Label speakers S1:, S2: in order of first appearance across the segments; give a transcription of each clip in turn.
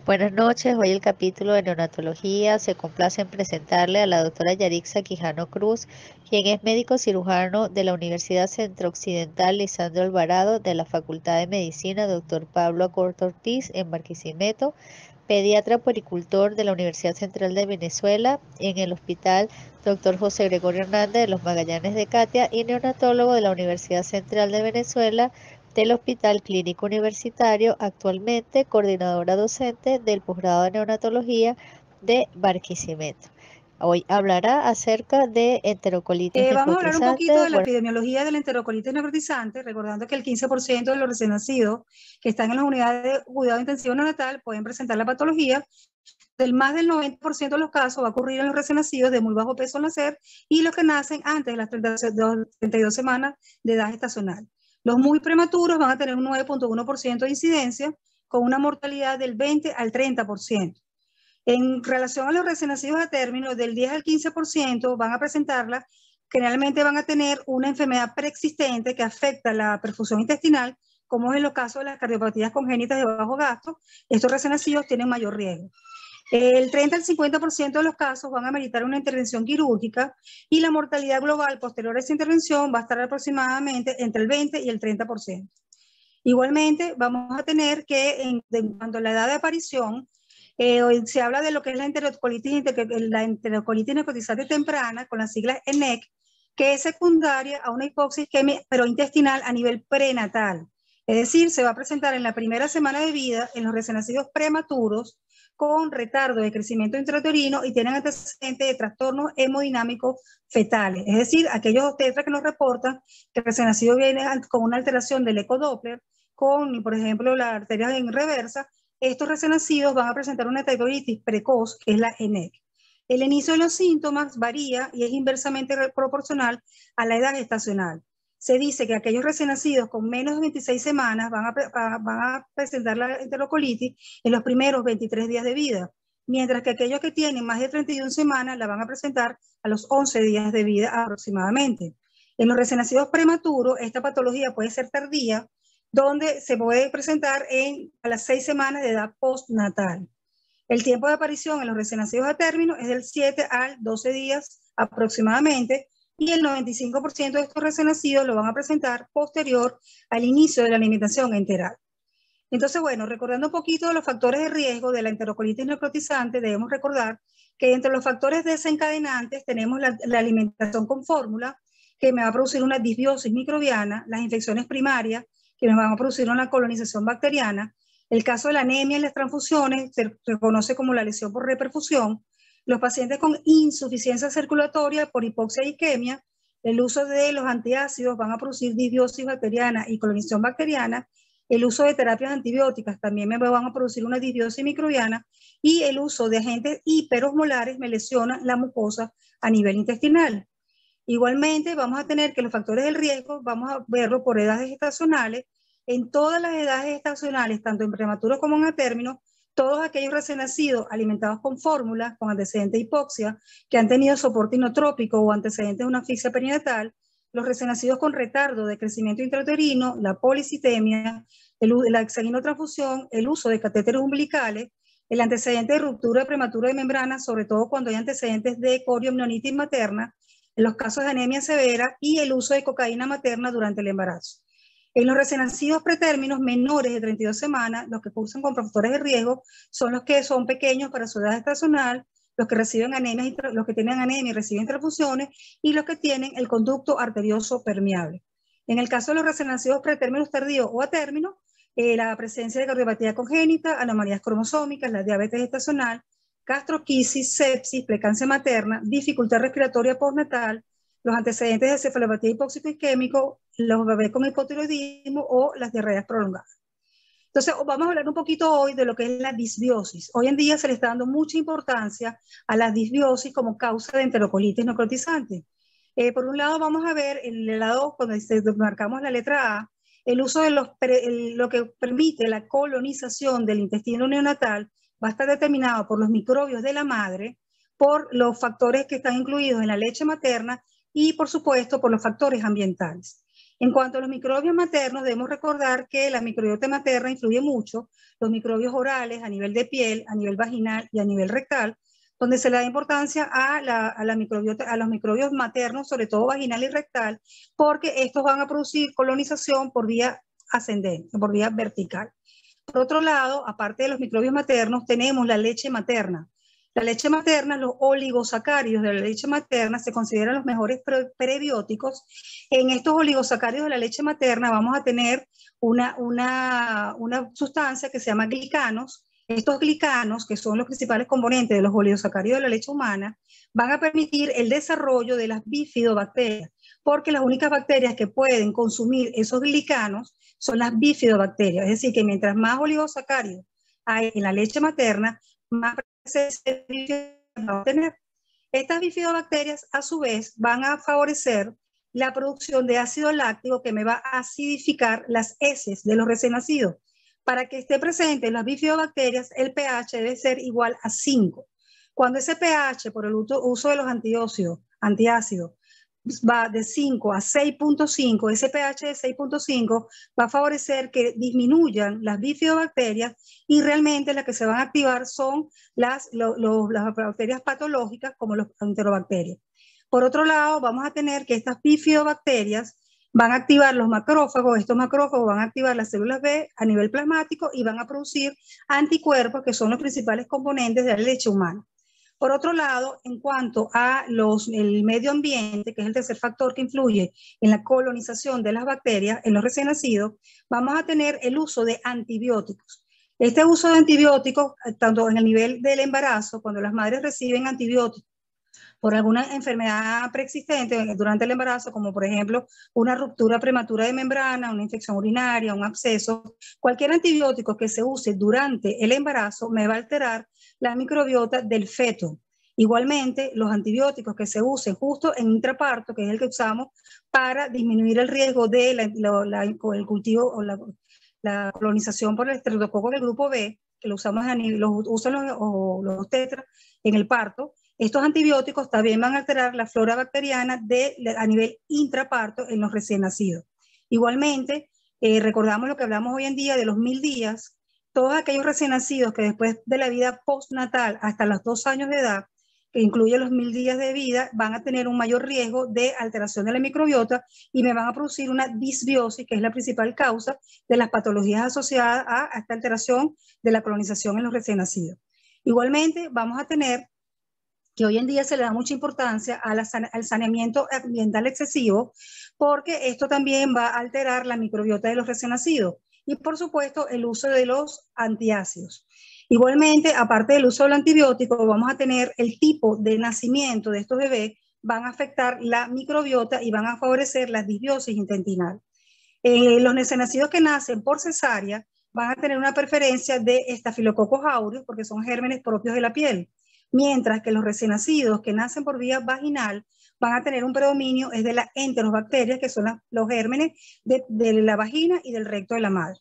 S1: Buenas noches, hoy el capítulo de neonatología se complace en presentarle a la doctora Yarixa Quijano Cruz, quien es médico cirujano de la Universidad Centro-Occidental Lisandro Alvarado de la Facultad de Medicina Dr. Pablo Acorto Ortiz en Barquisimeto, pediatra puericultor de la Universidad Central de Venezuela en el Hospital Dr. José Gregorio Hernández de los Magallanes de Catia y neonatólogo de la Universidad Central de Venezuela del Hospital Clínico Universitario, actualmente coordinadora docente del posgrado de neonatología de Barquisimeto. Hoy hablará acerca de enterocolitis
S2: Vamos a hablar un poquito
S1: necrotizante.
S2: de la epidemiología de la enterocolitis necrotizante, recordando que el 15% de los recién nacidos que están en las unidades de cuidado intensivo neonatal pueden presentar la patología. Más del 90% de los casos va a ocurrir en los recién nacidos de muy bajo peso al nacer y los que nacen antes de las 32 semanas de edad gestacional. Los muy prematuros van a tener un 9.1% de incidencia con una mortalidad del 20 al 30%. En relación a los recién nacidos a término, del 10 al 15% van a presentarla. Generalmente van a tener una enfermedad preexistente que afecta la perfusión intestinal, como es en los casos de las cardiopatías congénitas de bajo gasto. Estos recién nacidos tienen mayor riesgo. El 30 al 50% de los casos van a meritar una intervención quirúrgica y la mortalidad global posterior a esa intervención va a estar aproximadamente entre el 20 y el 30%. Igualmente, vamos a tener que, en cuanto a la edad de aparición, hoy se habla de lo que es la enterocolitis necrotizante temprana, con las siglas ENEC, que es secundaria a una hipoxia isquémica, pero intestinal a nivel prenatal. Es decir, se va a presentar en la primera semana de vida en los recién nacidos prematuros con retardo de crecimiento intrauterino y tienen antecedentes de trastornos hemodinámicos fetales. Es decir, aquellos obstetras que nos reportan que el recién nacido viene con una alteración del ecodoppler, con, por ejemplo, la arteria en reversa. Estos recién nacidos van a presentar una enterocolitis precoz, que es la ENEC. El inicio de los síntomas varía y es inversamente proporcional a la edad gestacional. Se dice que aquellos recién nacidos con menos de 26 semanas van a presentar la enterocolitis en los primeros 23 días de vida, mientras que aquellos que tienen más de 31 semanas la van a presentar a los 11 días de vida aproximadamente. En los recién nacidos prematuros, esta patología puede ser tardía, donde se puede presentar a las 6 semanas de edad postnatal. El tiempo de aparición en los recién nacidos a término es del 7 al 12 días aproximadamente, y el 95% de estos recién nacidos lo van a presentar posterior al inicio de la alimentación enteral. Entonces, bueno, recordando un poquito de los factores de riesgo de la enterocolitis necrotizante, debemos recordar que entre los factores desencadenantes tenemos la alimentación con fórmula, que me va a producir una disbiosis microbiana, las infecciones primarias, que me van a producir una colonización bacteriana. El caso de la anemia y las transfusiones se reconoce como la lesión por reperfusión. Los pacientes con insuficiencia circulatoria por hipoxia e isquemia, el uso de los antiácidos van a producir disbiosis bacteriana y colonización bacteriana. El uso de terapias antibióticas también me van a producir una disbiosis microbiana, y el uso de agentes hiperosmolares me lesiona la mucosa a nivel intestinal. Igualmente, vamos a tener que los factores del riesgo, vamos a verlo por edades gestacionales. En todas las edades gestacionales, tanto en prematuros como en a término, todos aquellos recién nacidos alimentados con fórmulas, con antecedentes de hipoxia, que han tenido soporte inotrópico o antecedentes de una asfixia perinatal, los recién nacidos con retardo de crecimiento intrauterino, la policitemia, la exsanguinotransfusión, el uso de catéteres umbilicales, el antecedente de ruptura prematura de membrana, sobre todo cuando hay antecedentes de corioamnionitis materna, en los casos de anemia severa, y el uso de cocaína materna durante el embarazo. En los recién nacidos pretérminos menores de 32 semanas, los que cursan con factores de riesgo son los que son pequeños para su edad gestacional, los que reciben anemia, los que tienen anemia y reciben transfusiones, y los que tienen el conducto arterioso permeable. En el caso de los recién nacidos pretérminos tardíos o a término, la presencia de cardiopatía congénita, anomalías cromosómicas, la diabetes gestacional, gastroquisis, sepsis, preeclampsia materna, dificultad respiratoria postnatal, los antecedentes de cefalopatía hipóxico isquémico, los bebés con hipotiroidismo o las diarreas prolongadas. Entonces, vamos a hablar un poquito hoy de lo que es la disbiosis. Hoy en día se le está dando mucha importancia a la disbiosis como causa de enterocolitis necrotizante. Por un lado, vamos a ver en el lado, cuando marcamos la letra A, el uso de lo que permite la colonización del intestino neonatal va a estar determinado por los microbios de la madre, por los factores que están incluidos en la leche materna y, por supuesto, por los factores ambientales. En cuanto a los microbios maternos, debemos recordar que la microbiota materna influye mucho, los microbios orales a nivel de piel, a nivel vaginal y a nivel rectal, donde se le da importancia a la microbiota, a los microbios maternos, sobre todo vaginal y rectal, porque estos van a producir colonización por vía ascendente, por vía vertical. Por otro lado, aparte de los microbios maternos, tenemos la leche materna. La leche materna, los oligosacáridos de la leche materna se consideran los mejores prebióticos. En estos oligosacáridos de la leche materna vamos a tener una sustancia que se llama glicanos. Estos glicanos, que son los principales componentes de los oligosacáridos de la leche humana, van a permitir el desarrollo de las bifidobacterias, porque las únicas bacterias que pueden consumir esos glicanos son las bifidobacterias. Es decir, que mientras más oligosacáridos hay en la leche materna, más presencia va a tener. Estas bifidobacterias, a su vez, van a favorecer la producción de ácido láctico que me va a acidificar las heces de los recién nacidos. Para que esté presente en las bifidobacterias, el pH debe ser igual a 5. Cuando ese pH, por el uso de los antiácidos, va de 5 a 6.5, ese pH de 6.5 va a favorecer que disminuyan las bifidobacterias y realmente las que se van a activar son las bacterias patológicas como los enterobacterias. Por otro lado, vamos a tener que estas bifidobacterias van a activar los macrófagos, estos macrófagos van a activar las células B a nivel plasmático y van a producir anticuerpos que son los principales componentes de la leche humana. Por otro lado, en cuanto a el medio ambiente, que es el tercer factor que influye en la colonización de las bacterias en los recién nacidos, vamos a tener el uso de antibióticos. Este uso de antibióticos, tanto en el nivel del embarazo, cuando las madres reciben antibióticos por alguna enfermedad preexistente durante el embarazo, como por ejemplo una ruptura prematura de membrana, una infección urinaria, un absceso, cualquier antibiótico que se use durante el embarazo me va a alterar la microbiota del feto. Igualmente, los antibióticos que se usen justo en intraparto, que es el que usamos para disminuir el riesgo de el cultivo o la colonización por el estreptococo del grupo B, que lo usamos los usan los obstetras en el parto. Estos antibióticos también van a alterar la flora bacteriana a nivel intraparto en los recién nacidos. Igualmente, recordamos lo que hablamos hoy en día de los 1000 días, todos aquellos recién nacidos que después de la vida postnatal hasta los 2 años de edad, que incluye los 1000 días de vida, van a tener un mayor riesgo de alteración de la microbiota y me van a producir una disbiosis, que es la principal causa de las patologías asociadas a esta alteración de la colonización en los recién nacidos. Igualmente, vamos a tener que hoy en día se le da mucha importancia al saneamiento ambiental excesivo, porque esto también va a alterar la microbiota de los recién nacidos. Y por supuesto, el uso de los antiácidos. Igualmente, aparte del uso del antibiótico, vamos a tener el tipo de nacimiento de estos bebés, van a afectar la microbiota y van a favorecer la disbiosis intestinal. Los recién nacidos que nacen por cesárea van a tener una preferencia de estafilococos aureus, porque son gérmenes propios de la piel. Mientras que los recién nacidos que nacen por vía vaginal van a tener un predominio es de las enterobacterias, que son los gérmenes de la vagina y del recto de la madre.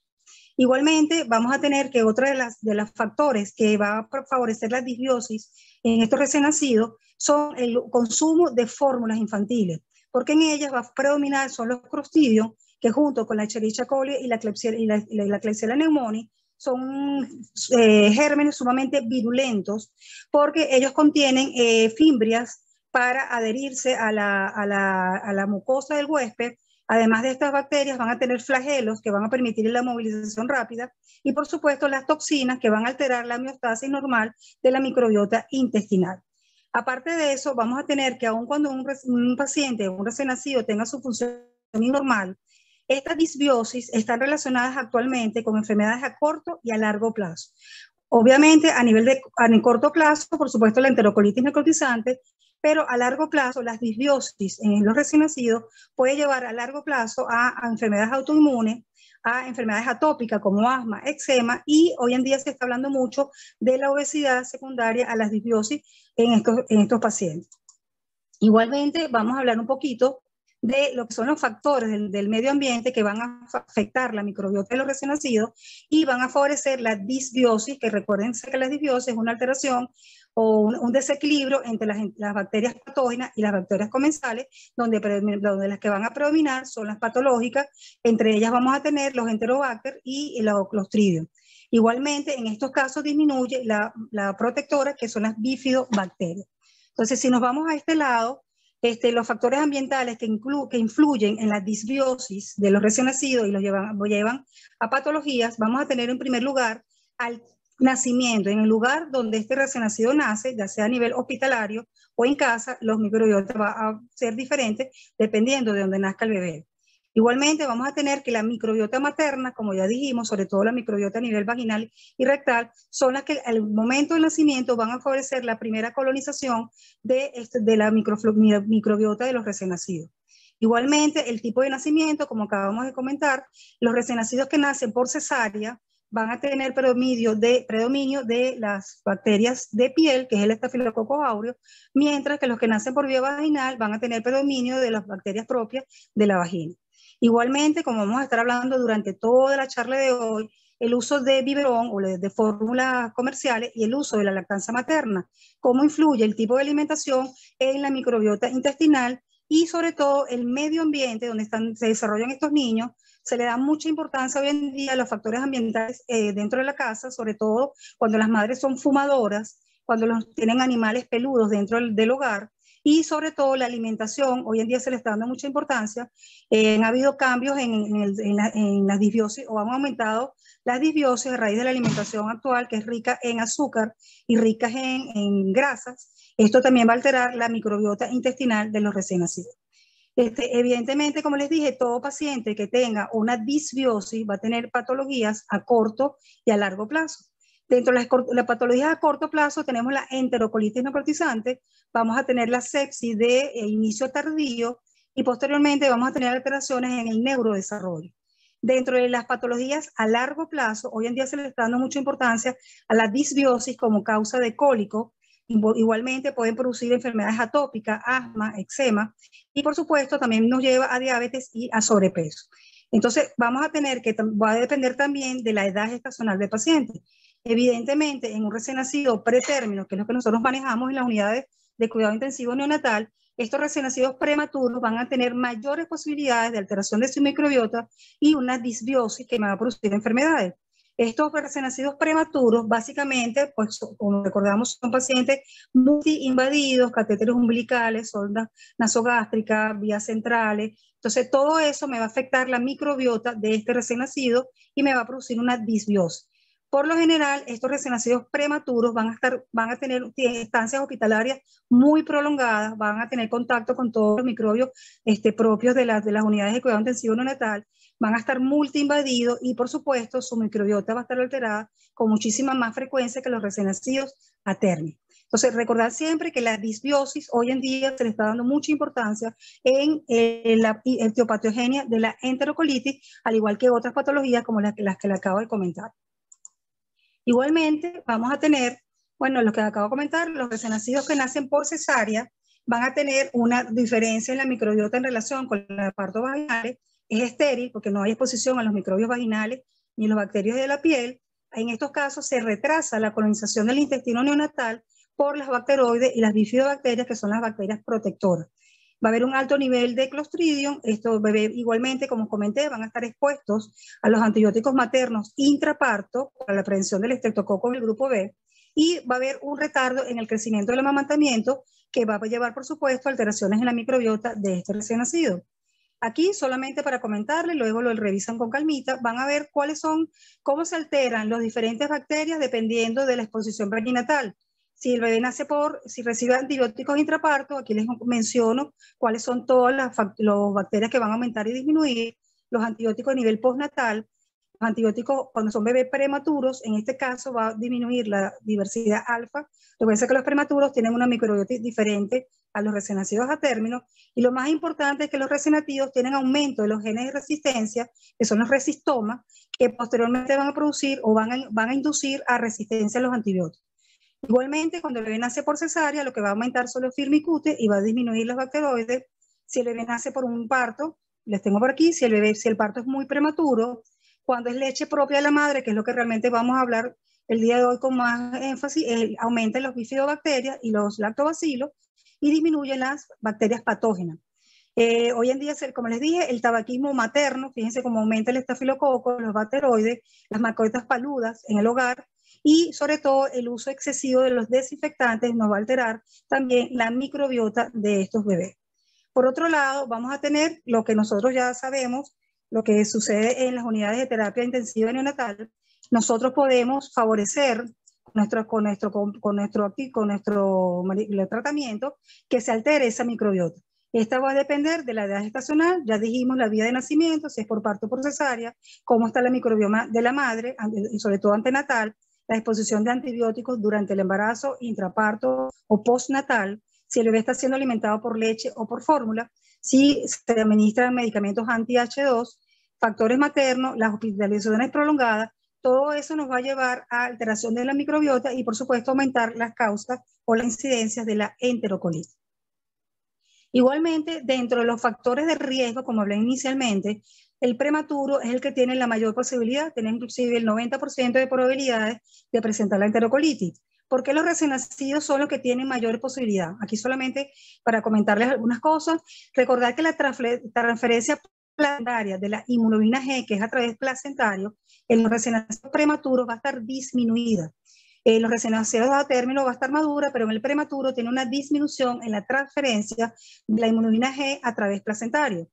S2: Igualmente, vamos a tener que otro de los factores que va a favorecer la disbiosis en estos recién nacidos son el consumo de fórmulas infantiles, porque en ellas va a predominar son los clostridios, que junto con la Escherichia coli y la Klebsiella pneumoniae son gérmenes sumamente virulentos, porque ellos contienen fimbrias para adherirse a la mucosa del huésped. Además de estas bacterias, van a tener flagelos que van a permitir la movilización rápida y, por supuesto, las toxinas que van a alterar la homeostasis normal de la microbiota intestinal. Aparte de eso, vamos a tener que aun cuando un paciente, un recién nacido, tenga su función normal, estas disbiosis están relacionadas actualmente con enfermedades a corto y a largo plazo. Obviamente, a corto plazo, por supuesto, la enterocolitis necrotizante, pero a largo plazo, las disbiosis en los recién nacidos puede llevar a largo plazo a enfermedades autoinmunes, a enfermedades atópicas como asma, eczema, y hoy en día se está hablando mucho de la obesidad secundaria a las disbiosis en estos pacientes. Igualmente, vamos a hablar un poquito de lo que son los factores del medio ambiente que van a afectar la microbiota de los recién nacidos y van a favorecer la disbiosis, que recuérdense que la disbiosis es una alteración o un desequilibrio entre las bacterias patógenas y las bacterias comensales, donde las que van a predominar son las patológicas. Entre ellas vamos a tener los Enterobacter y los Clostridium. Igualmente, en estos casos disminuye la protectora, que son las bifidobacterias. Entonces, si nos vamos a este lado, los factores ambientales que influyen en la disbiosis de los recién nacidos y los llevan a patologías, vamos a tener en primer lugar al nacimiento. En el lugar donde este recién nacido nace, ya sea a nivel hospitalario o en casa, los microbiotas van a ser diferentes dependiendo de donde nazca el bebé. Igualmente vamos a tener que la microbiota materna, como ya dijimos, sobre todo la microbiota a nivel vaginal y rectal, son las que al momento del nacimiento van a favorecer la primera colonización de la microbiota de los recién nacidos. Igualmente, el tipo de nacimiento, como acabamos de comentar, los recién nacidos que nacen por cesárea van a tener predominio de las bacterias de piel, que es el Staphylococcus aureus, mientras que los que nacen por vía vaginal van a tener predominio de las bacterias propias de la vagina. Igualmente, como vamos a estar hablando durante toda la charla de hoy, el uso de biberón o de fórmulas comerciales y el uso de la lactancia materna, cómo influye el tipo de alimentación en la microbiota intestinal y sobre todo el medio ambiente donde se desarrollan estos niños. Se le da mucha importancia hoy en día a los factores ambientales dentro de la casa, sobre todo cuando las madres son fumadoras, cuando tienen animales peludos dentro del hogar, y sobre todo la alimentación. Hoy en día se le está dando mucha importancia. Ha habido cambios en las disbiosis, o han aumentado las disbiosis a raíz de la alimentación actual, que es rica en azúcar y rica en grasas. Esto también va a alterar la microbiota intestinal de los recién nacidos. Evidentemente, como les dije, todo paciente que tenga una disbiosis va a tener patologías a corto y a largo plazo. Dentro de las patologías a corto plazo tenemos la enterocolitis necrotizante, vamos a tener la sepsis de inicio tardío y posteriormente vamos a tener alteraciones en el neurodesarrollo. Dentro de las patologías a largo plazo, hoy en día se le está dando mucha importancia a la disbiosis como causa de cólico. Igualmente pueden producir enfermedades atópicas, asma, eczema, y por supuesto también nos lleva a diabetes y a sobrepeso. Entonces vamos a tener que, va a depender también de la edad gestacional del paciente. Evidentemente, en un recién nacido pretérmino, que es lo que nosotros manejamos en las unidades de cuidado intensivo neonatal, estos recién nacidos prematuros van a tener mayores posibilidades de alteración de su microbiota y una disbiosis que va a producir enfermedades. Estos recién nacidos prematuros, básicamente, pues como recordamos, son pacientes multiinvadidos, catéteres umbilicales, sondas nasogástricas, vías centrales. Entonces, todo eso me va a afectar la microbiota de este recién nacido y me va a producir una disbiosis. Por lo general, estos recién nacidos prematuros van a tener estancias hospitalarias muy prolongadas, van a tener contacto con todos los microbios propios de las unidades de cuidado intensivo neonatal, van a estar multiinvadidos y, por supuesto, su microbiota va a estar alterada con muchísima más frecuencia que los recién nacidos a término. Entonces, recordar siempre que la disbiosis hoy en día se le está dando mucha importancia en la etiopatogenia de la enterocolitis, al igual que otras patologías como las que le acabo de comentar. Igualmente, vamos a tener, bueno, lo que acabo de comentar, los recién nacidos que nacen por cesárea van a tener una diferencia en la microbiota en relación con los partos vaginales. Es estéril porque no hay exposición a los microbios vaginales ni los bacterios de la piel. En estos casos se retrasa la colonización del intestino neonatal por las bacteroides y las bifidobacterias, que son las bacterias protectoras. Va a haber un alto nivel de Clostridium. Estos bebés igualmente, como comenté, van a estar expuestos a los antibióticos maternos intraparto para la prevención del estreptococo del grupo B, y va a haber un retardo en el crecimiento del amamantamiento que va a llevar, por supuesto, alteraciones en la microbiota de este recién nacido. Aquí solamente para comentarle, luego lo revisan con calmita, van a ver cómo se alteran las diferentes bacterias dependiendo de la exposición perinatal. Si el bebé si recibe antibióticos intraparto, aquí les menciono cuáles son todas las bacterias que van a aumentar y disminuir. Los antibióticos a nivel postnatal, los antibióticos cuando son bebés prematuros, en este caso va a disminuir la diversidad alfa. Recuerden que los prematuros tienen una microbiota diferente a los recién nacidos a término, y lo más importante es que los recién nacidos tienen aumento de los genes de resistencia, que son los resistomas, que posteriormente van a producir o van a inducir a resistencia a los antibióticos. Igualmente, cuando el bebé nace por cesárea, lo que va a aumentar son los firmicutes y va a disminuir los bacteroides. Si el bebé nace por un parto, les tengo por aquí, si el parto es muy prematuro, cuando es leche propia de la madre, que es lo que realmente vamos a hablar el día de hoy con más énfasis, aumenta los bifidobacterias y los lactobacilos y disminuye las bacterias patógenas. Hoy en día, como les dije, el tabaquismo materno, fíjense cómo aumenta el estafilococo, los bacteroides, las macoitas paludas en el hogar, y sobre todo el uso excesivo de los desinfectantes nos va a alterar también la microbiota de estos bebés. Por otro lado, vamos a tener lo que nosotros ya sabemos, lo que sucede en las unidades de terapia intensiva neonatal. Nosotros podemos favorecer con nuestro tratamiento que se altere esa microbiota. Esta va a depender de la edad gestacional, ya dijimos la vía de nacimiento, si es por parto o por cesárea, cómo está la microbioma de la madre, y sobre todo antenatal, la exposición de antibióticos durante el embarazo, intraparto o postnatal, si el bebé está siendo alimentado por leche o por fórmula, si se administran medicamentos anti-H2, factores maternos, las hospitalizaciones prolongadas, todo eso nos va a llevar a alteración de la microbiota y por supuesto aumentar las causas o las incidencias de la enterocolitis. Igualmente, dentro de los factores de riesgo, como hablé inicialmente, el prematuro es el que tiene la mayor posibilidad, tiene inclusive el 90% de probabilidades de presentar la enterocolitis. ¿Por qué los recién nacidos son los que tienen mayor posibilidad? Aquí solamente para comentarles algunas cosas, recordar que la transferencia placentaria de la inmunoglobulina G, que es a través placentario, en los recién nacidos prematuros va a estar disminuida. Los recién nacidos a término va a estar madura, pero en el prematuro tiene una disminución en la transferencia de la inmunoglobulina G a través placentario.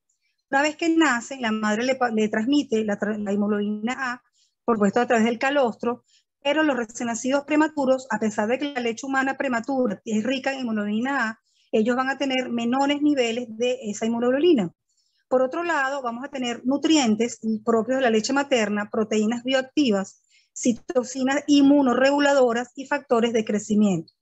S2: Una vez que nace, la madre le transmite la inmunoglobulina A, por supuesto a través del calostro, pero los recién nacidos prematuros, a pesar de que la leche humana prematura es rica en inmunoglobulina A, ellos van a tener menores niveles de esa inmunoglobulina. Por otro lado, vamos a tener nutrientes propios de la leche materna, proteínas bioactivas, citocinas inmunorreguladoras y factores de crecimiento.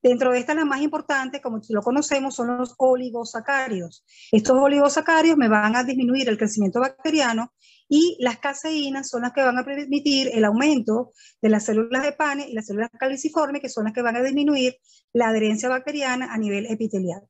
S2: Dentro de estas, las más importantes, como lo conocemos, son los oligosacáridos. Estos oligosacáridos me van a disminuir el crecimiento bacteriano y las caseínas son las que van a permitir el aumento de las células de Paneth y las células caliciformes, que son las que van a disminuir la adherencia bacteriana a nivel epitelial.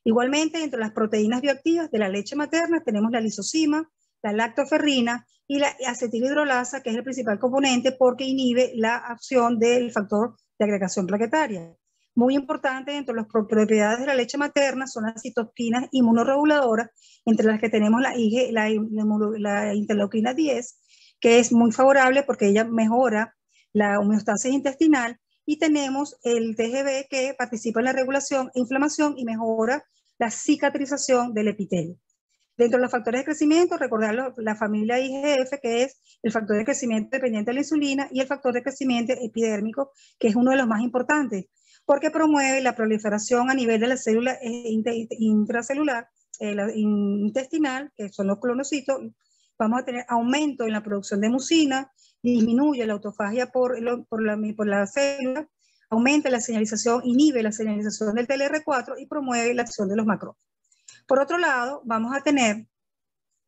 S2: Igualmente, entre las proteínas bioactivas de la leche materna tenemos la lisozima, la lactoferrina y la acetilhidrolasa, que es el principal componente porque inhibe la acción del factor de agregación plaquetaria. Muy importante dentro de las propiedades de la leche materna son las citoquinas inmunorreguladoras, entre las que tenemos la interleuquina 10, que es muy favorable porque ella mejora la homeostasis intestinal, y tenemos el TGB, que participa en la regulación e inflamación y mejora la cicatrización del epitelio. Dentro de los factores de crecimiento, recordar la familia IGF, que es el factor de crecimiento dependiente de la insulina, y el factor de crecimiento epidérmico, que es uno de los más importantes, porque promueve la proliferación a nivel de la célula intracelular, intestinal, que son los clonocitos. Vamos a tener aumento en la producción de mucina, disminuye la autofagia por la célula, aumenta la señalización, inhibe la señalización del TLR4 y promueve la acción de los macrófagos. Por otro lado, vamos a tener,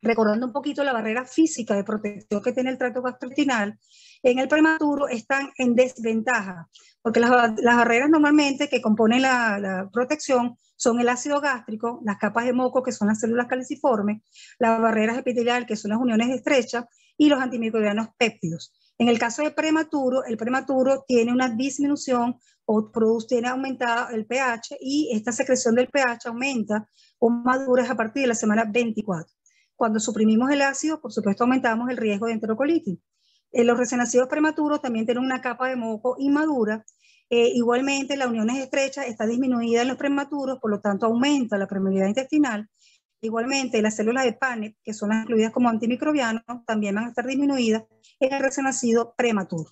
S2: recordando un poquito la barrera física de protección que tiene el tracto gastrointestinal, en el prematuro están en desventaja, porque las barreras normalmente que componen la protección son el ácido gástrico, las capas de moco, que son las células caliciformes, las barreras epiteliales, que son las uniones estrechas, y los antimicrobianos péptidos. En el caso del prematuro, el prematuro tiene una disminución o tiene aumentado el pH, y esta secreción del pH aumenta o madura a partir de la semana 24. Cuando suprimimos el ácido, por supuesto, aumentamos el riesgo de enterocolitis. Los recién nacidos prematuros también tienen una capa de moco inmadura. Igualmente, la unión estrecha está disminuida en los prematuros, por lo tanto, aumenta la permeabilidad intestinal. Igualmente, las células de Paneth, que son las incluidas como antimicrobianos, también van a estar disminuidas en el recién nacido prematuro.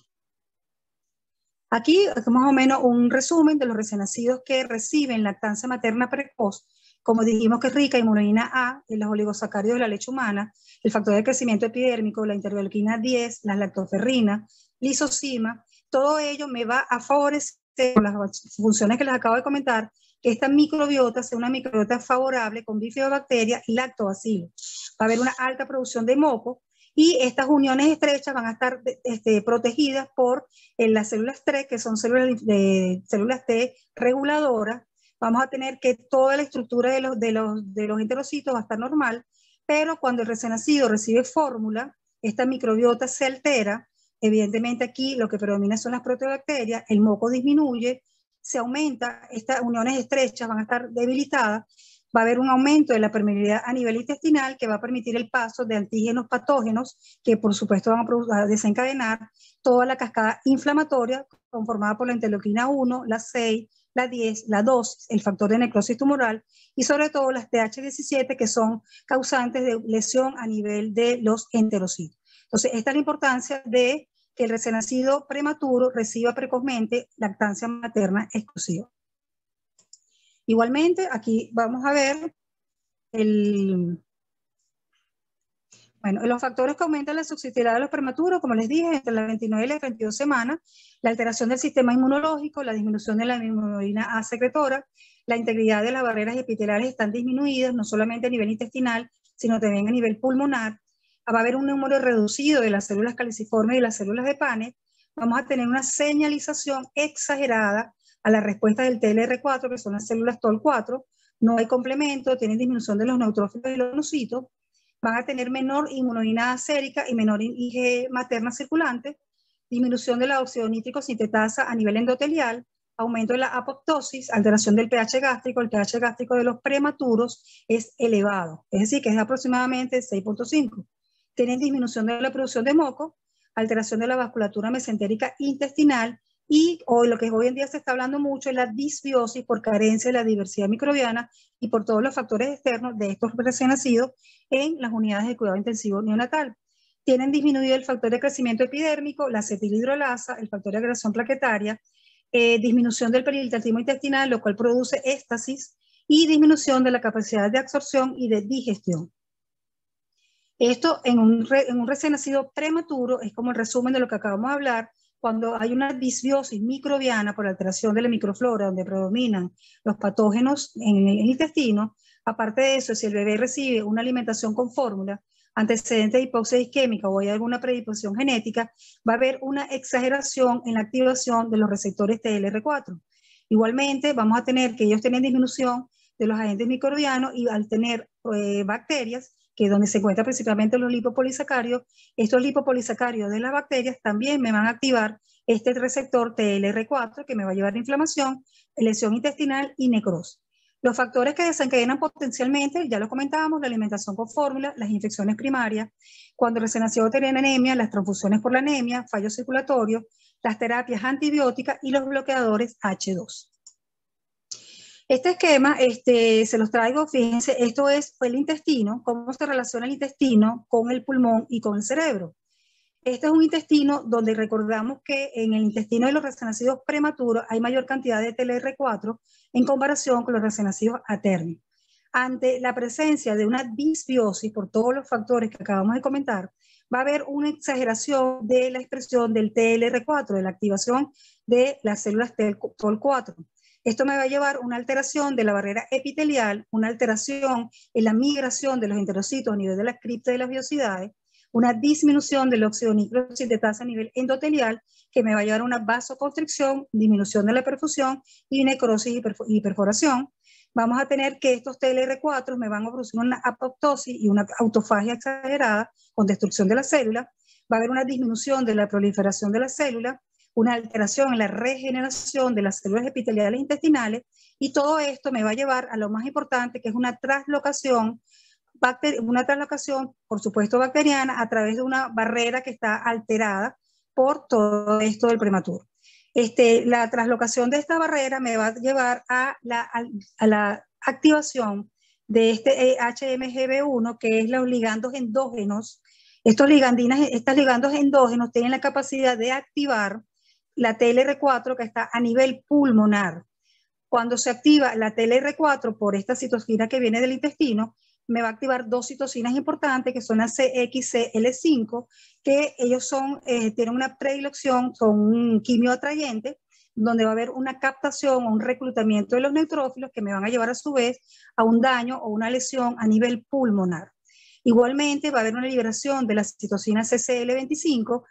S2: Aquí es más o menos un resumen de los recién nacidos que reciben lactancia materna precoz, como dijimos que es rica en inmunoglobulina A, en los oligosacáridos de la leche humana, el factor de crecimiento epidérmico, la interleuquina 10, la lactoferrina, lisozima. Todo ello me va a favorecer con las funciones que les acabo de comentar, que esta microbiota sea una microbiota favorable con bifidobacterias y lactobacilos. Va a haber una alta producción de moco, y estas uniones estrechas van a estar protegidas por las células TRE, que son células T reguladoras. Vamos a tener que toda la estructura de los enterocitos va a estar normal, pero cuando el recién nacido recibe fórmula, esta microbiota se altera, Evidentemente aquí lo que predomina son las proteobacterias, el moco disminuye, se aumenta, estas uniones estrechas van a estar debilitadas, va a haber un aumento de la permeabilidad a nivel intestinal que va a permitir el paso de antígenos patógenos que por supuesto van a desencadenar toda la cascada inflamatoria conformada por la interleuquina 1, la 6, la 10, la 2, el factor de necrosis tumoral y sobre todo las TH17 que son causantes de lesión a nivel de los enterocitos. Entonces, esta es la importancia de que el recién nacido prematuro reciba precozmente lactancia materna exclusiva. Igualmente, aquí vamos a ver los factores que aumentan la susceptibilidad de los prematuros, como les dije, entre las 29 y las 32 semanas, la alteración del sistema inmunológico, la disminución de la hemoglobina A secretora, la integridad de las barreras epiteliales están disminuidas, no solamente a nivel intestinal, sino también a nivel pulmonar. Va a haber un número reducido de las células caliciformes y las células de Paneth. Vamos a tener una señalización exagerada a la respuesta del TLR4, que son las células TOL4. No hay complemento, tienen disminución de los neutrófilos y los monocitos. Van a tener menor inmunoglobina A sérica y menor IgG materna circulante, disminución de la óxido nítrico sintetasa a nivel endotelial, aumento de la apoptosis, alteración del pH gástrico. El pH gástrico de los prematuros es elevado, es decir, que es aproximadamente 6.5. Tienen disminución de la producción de moco, alteración de la vasculatura mesentérica intestinal y lo que hoy en día se está hablando mucho es la disbiosis por carencia de la diversidad microbiana y por todos los factores externos de estos recién nacidos en las unidades de cuidado intensivo neonatal. Tienen disminuido el factor de crecimiento epidérmico, la acetilhidrolasa, el factor de agregación plaquetaria, disminución del periliteratismo intestinal, lo cual produce éstasis, y disminución de la capacidad de absorción y de digestión. Esto en un recién nacido prematuro es como el resumen de lo que acabamos de hablar. Cuando hay una disbiosis microbiana por alteración de la microflora, donde predominan los patógenos en el intestino, aparte de eso, si el bebé recibe una alimentación con fórmula, antecedentes de hipoxia isquémica o hay alguna predisposición genética, va a haber una exageración en la activación de los receptores TLR4. Igualmente, vamos a tener que ellos tienen disminución de los agentes microbianos y al tener bacterias, que es donde se encuentran principalmente los lipopolisacarios, estos lipopolisacarios de las bacterias también me van a activar este receptor TLR4 que me va a llevar a inflamación, lesión intestinal y necrosis. Los factores que desencadenan potencialmente, ya lo comentábamos, la alimentación con fórmula, las infecciones primarias, cuando el recién nacido tiene anemia, las transfusiones por la anemia, fallo circulatorio, las terapias antibióticas y los bloqueadores H2. Este esquema se los traigo, fíjense, fue el intestino, cómo se relaciona el intestino con el pulmón y con el cerebro. Este es un intestino donde recordamos que en el intestino de los recién nacidos prematuros hay mayor cantidad de TLR4 en comparación con los recién nacidos a término. Ante la presencia de una disbiosis por todos los factores que acabamos de comentar, va a haber una exageración de la expresión del TLR4, de la activación de las células TOL4. Esto me va a llevar a una alteración de la barrera epitelial, una alteración en la migración de los enterocitos a nivel de la cripta de las biosidades, una disminución del óxido nítrico sintetasa a nivel endotelial que me va a llevar a una vasoconstricción, disminución de la perfusión y necrosis y perforación. Vamos a tener que estos TLR4 me van a producir una apoptosis y una autofagia exagerada con destrucción de la célula. Va a haber una disminución de la proliferación de la célula, una alteración en la regeneración de las células epiteliales intestinales y todo esto me va a llevar a lo más importante que es una translocación, por supuesto bacteriana, a través de una barrera que está alterada por todo esto del prematuro. La translocación de esta barrera me va a llevar a la activación de este HMGB1, que es los ligandos endógenos. Estos ligandos endógenos tienen la capacidad de activar la TLR4 que está a nivel pulmonar. Cuando se activa la TLR4 por esta citosina que viene del intestino, me va a activar dos citocinas importantes que son la CXCL5, que ellos tienen una predilección, son un quimio atrayente, donde va a haber una captación o un reclutamiento de los neutrófilos que me van a llevar a su vez a un daño o una lesión a nivel pulmonar. Igualmente va a haber una liberación de la citosina CCL25,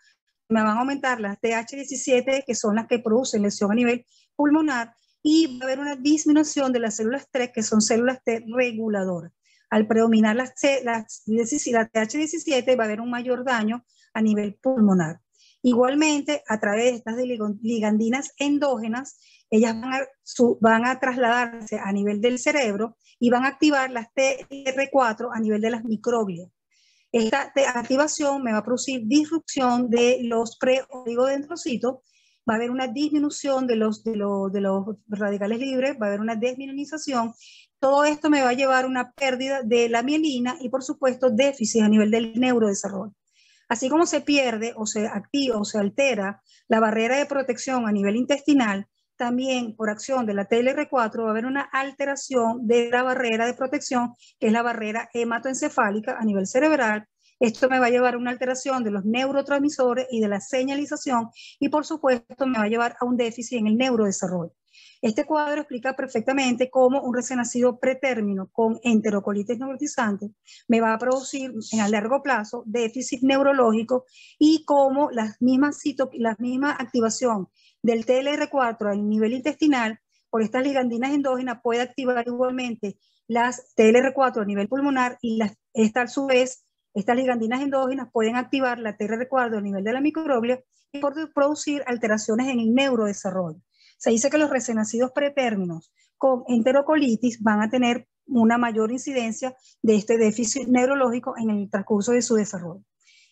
S2: me van a aumentar las TH17, que son las que producen lesión a nivel pulmonar, y va a haber una disminución de las células TREC, que son células T reguladoras. Al predominar la TH17 va a haber un mayor daño a nivel pulmonar. Igualmente, a través de estas ligandinas endógenas, ellas van a trasladarse a nivel del cerebro y van a activar las TLR4 a nivel de las microglias. Esta activación me va a producir disrupción de los preoligodendrocitos, va a haber una disminución de los radicales libres, va a haber una desmielinización. Todo esto me va a llevar a una pérdida de la mielina y, por supuesto, déficit a nivel del neurodesarrollo. Así como se pierde o se activa o se altera la barrera de protección a nivel intestinal, también por acción de la TLR4 va a haber una alteración de la barrera de protección, que es la barrera hematoencefálica a nivel cerebral. Esto me va a llevar a una alteración de los neurotransmisores y de la señalización y, por supuesto, me va a llevar a un déficit en el neurodesarrollo. Este cuadro explica perfectamente cómo un recién nacido pretérmino con enterocolitis neurotizante me va a producir a largo plazo déficit neurológico y cómo la misma activación del TLR4 a nivel intestinal por estas ligandinas endógenas puede activar igualmente las TLR4 a nivel pulmonar y a su vez estas ligandinas endógenas pueden activar la TLR4 a nivel de la microglia y producir alteraciones en el neurodesarrollo. Se dice que los recién nacidos pretérminos con enterocolitis van a tener una mayor incidencia de este déficit neurológico en el transcurso de su desarrollo.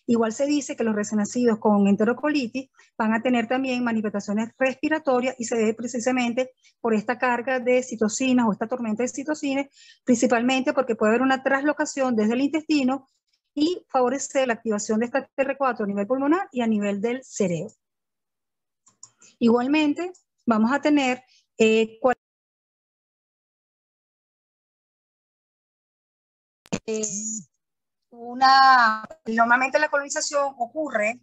S2: Igual se dice que los recién nacidos con enterocolitis van a tener también manifestaciones respiratorias y se debe precisamente por esta carga de citocinas o esta tormenta de citocinas, principalmente porque puede haber una traslocación desde el intestino y favorecer la activación de esta TR4 a nivel pulmonar y a nivel del cerebro. Igualmente, vamos a tener normalmente la colonización ocurre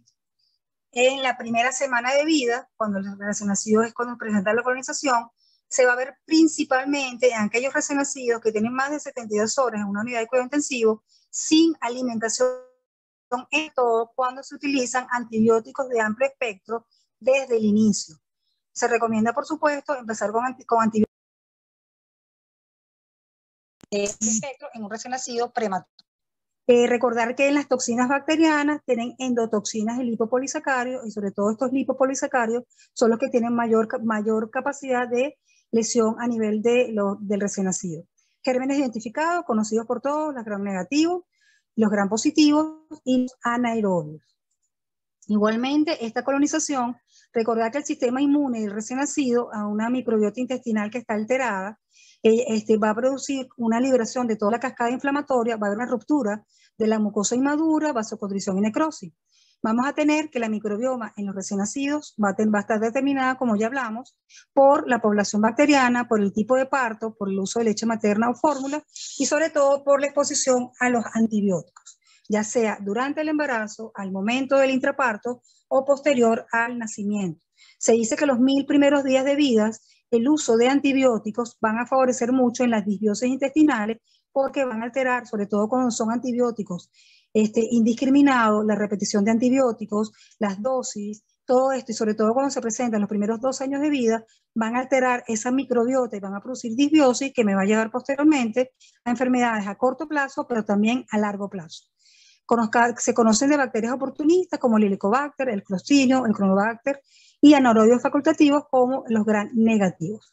S2: en la primera semana de vida, cuando el recién nacido es cuando presenta la colonización. Se va a ver principalmente en aquellos recién nacidos que tienen más de 72 horas en una unidad de cuidado intensivo sin alimentación, en todo cuando se utilizan antibióticos de amplio espectro desde el inicio. Se recomienda, por supuesto, empezar con antibióticos de espectro en un recién nacido prematuro. Recordar que en las toxinas bacterianas tienen endotoxinas y lipopolisacáridos, y sobre todo estos lipopolisacáridos son los que tienen mayor capacidad de lesión a nivel del recién nacido. Gérmenes identificados, conocidos por todos, los gram negativos, los gram positivos y los anaerobios. Igualmente, esta colonización, recordar que el sistema inmune del recién nacido a una microbiota intestinal que está alterada, va a producir una liberación de toda la cascada inflamatoria, va a haber una ruptura de la mucosa inmadura, vasoconstricción y necrosis. Vamos a tener que la microbioma en los recién nacidos va a estar determinada, como ya hablamos, por la población bacteriana, por el tipo de parto, por el uso de leche materna o fórmula y sobre todo por la exposición a los antibióticos, ya sea durante el embarazo, al momento del intraparto o posterior al nacimiento. Se dice que los 1000 primeros días de vida, el uso de antibióticos van a favorecer mucho en las disbiosis intestinales porque van a alterar, sobre todo cuando son antibióticos indiscriminados, la repetición de antibióticos, las dosis, todo esto, y sobre todo cuando se presentan los primeros 2 años de vida, van a alterar esa microbiota y van a producir disbiosis que me va a llevar posteriormente a enfermedades a corto plazo, pero también a largo plazo. Se conocen de bacterias oportunistas como el Helicobacter, el Clostridium, el Cronobacter y anaerobios facultativos como los gram negativos.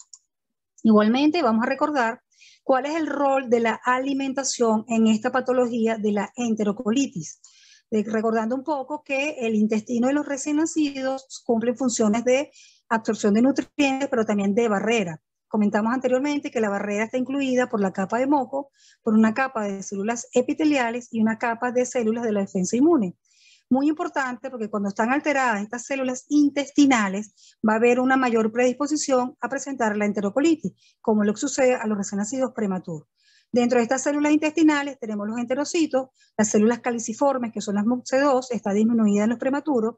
S2: Igualmente vamos a recordar cuál es el rol de la alimentación en esta patología de la enterocolitis. Recordando un poco que el intestino de los recién nacidos cumple funciones de absorción de nutrientes, pero también de barrera. Comentamos anteriormente que la barrera está incluida por la capa de moco, por una capa de células epiteliales y una capa de células de la defensa inmune. Muy importante porque cuando están alteradas estas células intestinales va a haber una mayor predisposición a presentar la enterocolitis, como lo que sucede a los recién nacidos prematuros. Dentro de estas células intestinales tenemos los enterocitos, las células caliciformes, que son las MUC2, está disminuida en los prematuros,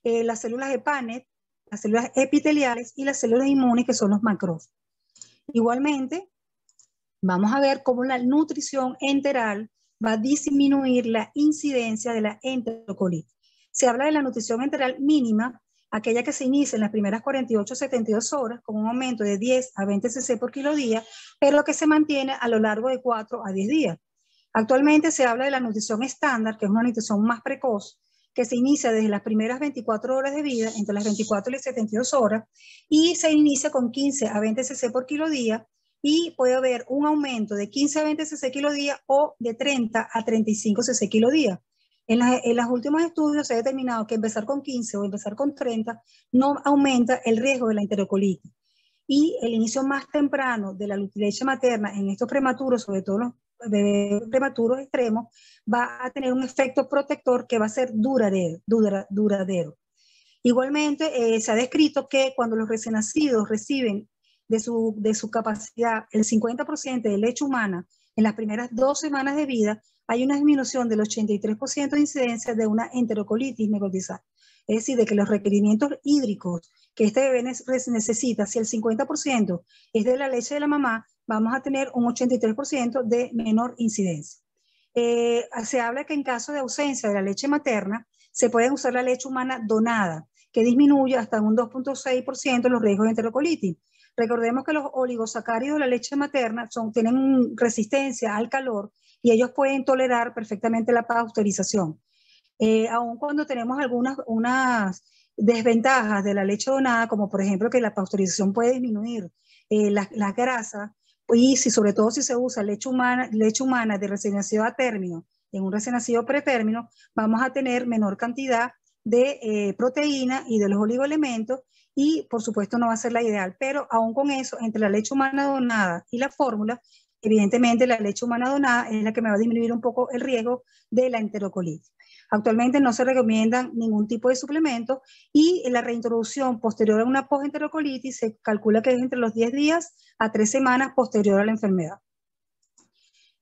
S2: las células de Panet, las células epiteliales y las células inmunes, que son los macrófagos. Igualmente, vamos a ver cómo la nutrición enteral va a disminuir la incidencia de la enterocolitis. Se habla de la nutrición enteral mínima, aquella que se inicia en las primeras 48 a 72 horas, con un aumento de 10 a 20 cc por kilo día, pero que se mantiene a lo largo de 4 a 10 días. Actualmente se habla de la nutrición estándar, que es una nutrición más precoz, que se inicia desde las primeras 24 horas de vida, entre las 24 y las 72 horas, y se inicia con 15 a 20 cc por kilo día, y puede haber un aumento de 15 a 20 cc kilo día o de 30 a 35 cc kilo día. En los últimos estudios se ha determinado que empezar con 15 o empezar con 30 no aumenta el riesgo de la enterocolitis. Y el inicio más temprano de la leche materna en estos prematuros, sobre todo los bebés prematuros extremos, va a tener un efecto protector que va a ser duradero. Igualmente, se ha descrito que cuando los recién nacidos reciben de su capacidad el 50% de leche humana en las primeras 2 semanas de vida, hay una disminución del 83% de incidencia de una enterocolitis necrotizal. Es decir, de que los requerimientos hídricos que este bebé necesita, si el 50% es de la leche de la mamá, vamos a tener un 83% de menor incidencia. Se habla que en caso de ausencia de la leche materna, se puede usar la leche humana donada, que disminuye hasta un 2.6% los riesgos de enterocolitis. Recordemos que los oligosacáridos de la leche materna tienen resistencia al calor y ellos pueden tolerar perfectamente la pasteurización. Aun cuando tenemos unas desventajas de la leche donada, como por ejemplo que la pasteurización puede disminuir las grasas, y sobre todo si se usa leche humana de recién nacido a término, en un recién nacido pretérmino, vamos a tener menor cantidad de proteína y de los oligoelementos, y por supuesto no va a ser la ideal, pero aún con eso, entre la leche humana donada y la fórmula, evidentemente la leche humana donada es la que me va a disminuir un poco el riesgo de la enterocolitis. Actualmente no se recomiendan ningún tipo de suplemento, y la reintroducción posterior a una postenterocolitis se calcula que es entre los 10 días a 3 semanas posterior a la enfermedad.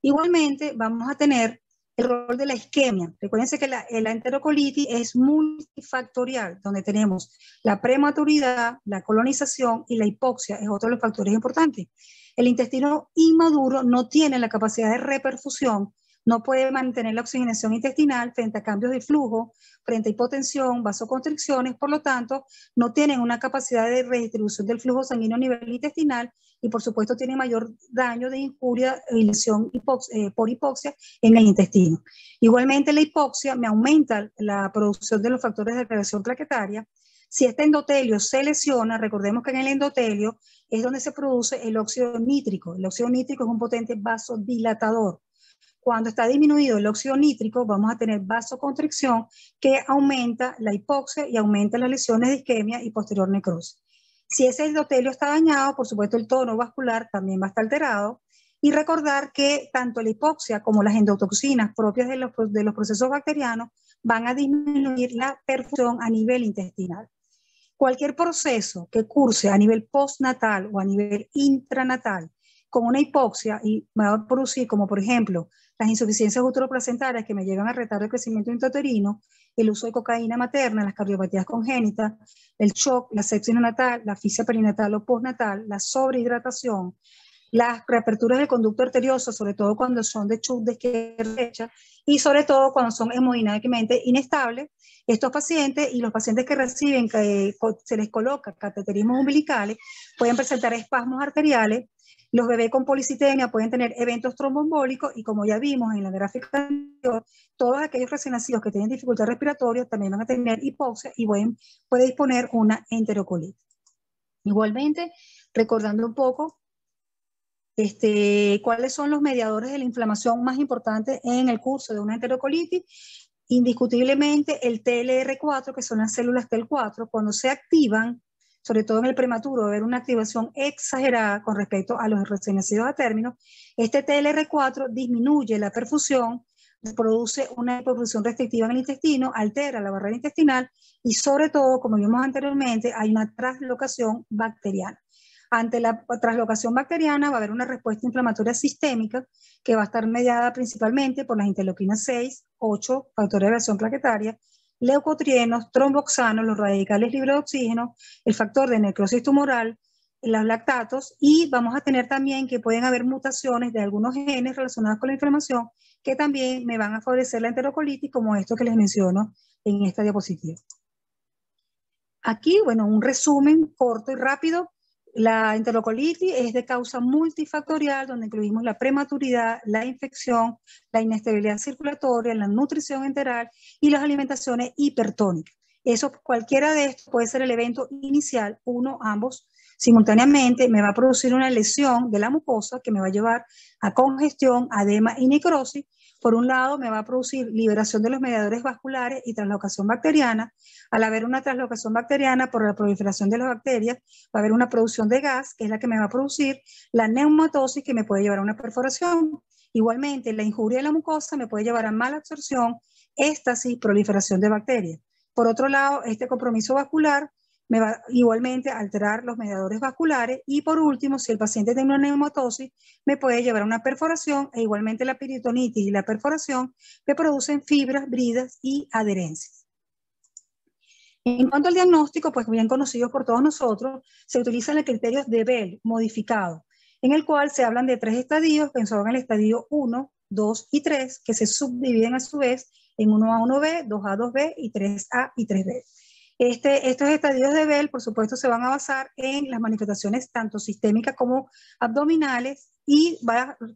S2: Igualmente vamos a tener el rol de la isquemia. Recuérdense que la enterocolitis es multifactorial, donde tenemos la prematuridad, la colonización y la hipoxia, es otro de los factores importantes. El intestino inmaduro no tiene la capacidad de reperfusión, no puede mantener la oxigenación intestinal frente a cambios de flujo, frente a hipotensión, vasoconstricciones, por lo tanto, no tienen una capacidad de redistribución del flujo sanguíneo a nivel intestinal, y por supuesto tiene mayor daño de injuria y lesión por hipoxia en el intestino. Igualmente la hipoxia me aumenta la producción de los factores de agregación plaquetaria. Si este endotelio se lesiona, recordemos que en el endotelio es donde se produce el óxido nítrico. El óxido nítrico es un potente vasodilatador. Cuando está disminuido el óxido nítrico, vamos a tener vasoconstricción que aumenta la hipoxia y aumenta las lesiones de isquemia y posterior necrosis. Si ese endotelio está dañado, por supuesto el tono vascular también va a estar alterado. Y recordar que tanto la hipoxia como las endotoxinas propias de los procesos bacterianos van a disminuir la perfusión a nivel intestinal. Cualquier proceso que curse a nivel postnatal o a nivel intranatal con una hipoxia y me va a producir, como por ejemplo, las insuficiencias uteroplacentarias que me llevan a retardo el crecimiento intrauterino, el uso de cocaína materna, las cardiopatías congénitas, el shock, la sepsis neonatal, la asfixia perinatal o postnatal, la sobrehidratación, las reaperturas del conducto arterioso, sobre todo cuando son de chub de izquierda a derecha, y sobre todo cuando son hemodinámicamente inestables. Estos pacientes y los pacientes que reciben, que se les coloca cateterismos umbilicales, pueden presentar espasmos arteriales. Los bebés con policitemia pueden tener eventos tromboembólicos, y como ya vimos en la gráfica anterior, todos aquellos recién nacidos que tienen dificultad respiratoria también van a tener hipoxia y puede disponer una enterocolitis. Igualmente, recordando un poco cuáles son los mediadores de la inflamación más importantes en el curso de una enterocolitis. Indiscutiblemente el TLR4, que son las células TEL4, cuando se activan, sobre todo en el prematuro, va a haber una activación exagerada con respecto a los recién nacidos a término. Este TLR4 disminuye la perfusión, produce una perfusión restrictiva en el intestino, altera la barrera intestinal y sobre todo, como vimos anteriormente, hay una translocación bacteriana. Ante la translocación bacteriana va a haber una respuesta inflamatoria sistémica que va a estar mediada principalmente por las interleuquinas 6, 8, factores de agregación plaquetaria, leucotrienos, tromboxanos, los radicales libres de oxígeno, el factor de necrosis tumoral, los lactatos, y vamos a tener también que pueden haber mutaciones de algunos genes relacionados con la inflamación que también me van a favorecer la enterocolitis, como esto que les menciono en esta diapositiva. Aquí, bueno, un resumen corto y rápido La enterocolitis es de causa multifactorial, donde incluimos la prematuridad, la infección, la inestabilidad circulatoria, la nutrición enteral y las alimentaciones hipertónicas. Eso, cualquiera de estos puede ser el evento inicial, uno, ambos, simultáneamente me va a producir una lesión de la mucosa que me va a llevar a congestión, edema y necrosis. Por un lado, me va a producir liberación de los mediadores vasculares y translocación bacteriana. Al haber una translocación bacteriana por la proliferación de las bacterias, va a haber una producción de gas, que es la que me va a producir la neumatosis, que me puede llevar a una perforación. Igualmente, la injuria de la mucosa me puede llevar a mala absorción, éstasis, proliferación de bacterias. Por otro lado, este compromiso vascular me va igualmente a alterar los mediadores vasculares y por último, si el paciente tiene una neumatosis, me puede llevar a una perforación e igualmente la peritonitis y la perforación me producen fibras, bridas y adherencias. En cuanto al diagnóstico, pues bien conocido por todos nosotros, se utilizan los criterios de Bell modificados, en el cual se hablan de 3 estadios, pensado en el estadio 1, 2 y 3, que se subdividen a su vez en 1A, 1B, 2A, 2B y 3A y 3B. Estos estadios de Bell, por supuesto, se van a basar en las manifestaciones tanto sistémicas como abdominales y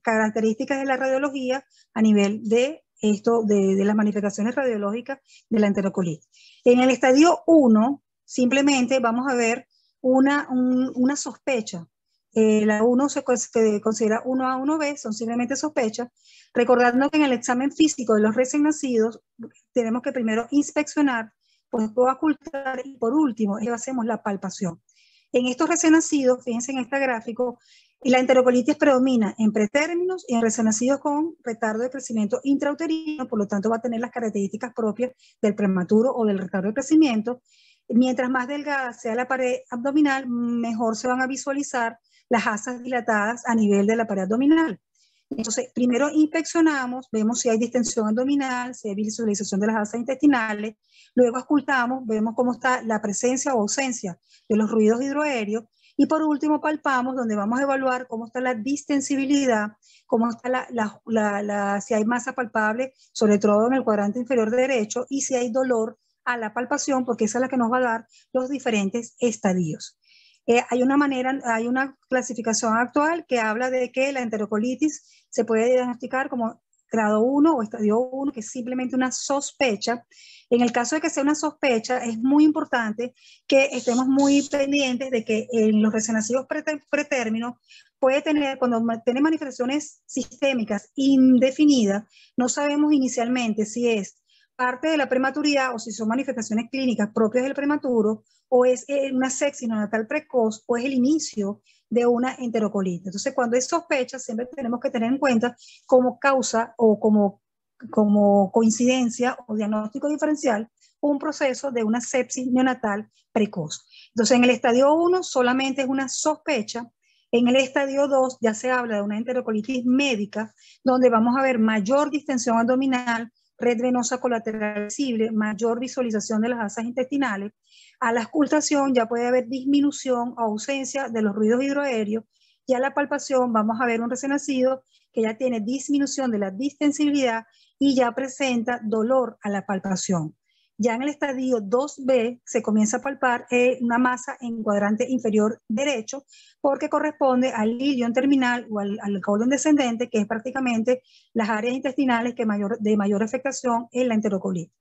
S2: características de la radiología a nivel de las manifestaciones radiológicas de la enterocolitis. En el estadio 1, simplemente vamos a ver una sospecha. La 1 se considera 1A, 1B, son simplemente sospechas. Recordando que en el examen físico de los recién nacidos, tenemos que primero inspeccionar, pues puedo ocultar y por último hacemos la palpación. En estos recién nacidos, fíjense en este gráfico, la enterocolitis predomina en pretérminos y en recién nacidos con retardo de crecimiento intrauterino, por lo tanto va a tener las características propias del prematuro o del retardo de crecimiento. Mientras más delgada sea la pared abdominal, mejor se van a visualizar las asas dilatadas a nivel de la pared abdominal. Entonces, primero inspeccionamos, vemos si hay distensión abdominal, si hay visualización de las asas intestinales, luego auscultamos, vemos cómo está la presencia o ausencia de los ruidos hidroaéreos, y por último palpamos, donde vamos a evaluar cómo está la distensibilidad, cómo está si hay masa palpable, sobre todo en el cuadrante inferior derecho, y si hay dolor a la palpación, porque esa es la que nos va a dar los diferentes estadios. Hay una clasificación actual que habla de que la enterocolitis se puede diagnosticar como grado 1 o estadio 1, que es simplemente una sospecha. En el caso de que sea una sospecha, es muy importante que estemos muy pendientes de que en los recién nacidos pretérminos puede tener, cuando tiene manifestaciones sistémicas indefinidas, no sabemos inicialmente si es parte de la prematuridad o si son manifestaciones clínicas propias del prematuro o es una sepsis neonatal precoz o es el inicio de una enterocolitis. Entonces, cuando es sospecha, siempre tenemos que tener en cuenta como causa o como coincidencia o diagnóstico diferencial un proceso de una sepsis neonatal precoz. Entonces, en el estadio 1 solamente es una sospecha. En el estadio 2 ya se habla de una enterocolitis médica, donde vamos a ver mayor distensión abdominal, red venosa colateral visible, mayor visualización de las asas intestinales. A la auscultación ya puede haber disminución o ausencia de los ruidos hidroaéreos, y a la palpación vamos a ver un recién nacido que ya tiene disminución de la distensibilidad y ya presenta dolor a la palpación. Ya en el estadio 2B se comienza a palpar una masa en cuadrante inferior derecho, porque corresponde al ilion terminal o al colon descendente, que es prácticamente las áreas intestinales de mayor afectación en la enterocolitis.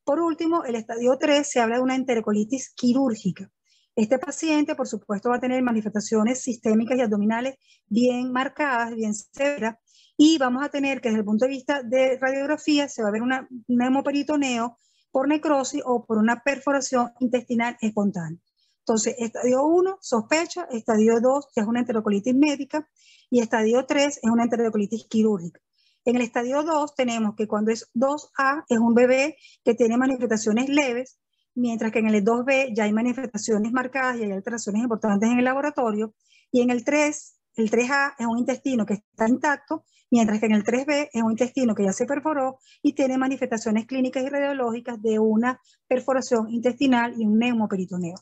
S2: Por último, el estadio 3 se habla de una enterocolitis quirúrgica. Este paciente, por supuesto, va a tener manifestaciones sistémicas y abdominales bien marcadas, bien severas, y vamos a tener que desde el punto de vista de radiografía se va a ver un hemoperitoneo por necrosis o por una perforación intestinal espontánea. Entonces, estadio 1, sospecha, estadio 2 ya es una enterocolitis médica y estadio 3 es una enterocolitis quirúrgica. En el estadio 2 tenemos que cuando es 2A es un bebé que tiene manifestaciones leves, mientras que en el 2B ya hay manifestaciones marcadas y hay alteraciones importantes en el laboratorio, y en el 3A es un intestino que está intacto, mientras que en el 3B es un intestino que ya se perforó y tiene manifestaciones clínicas y radiológicas de una perforación intestinal y un neumoperitoneo.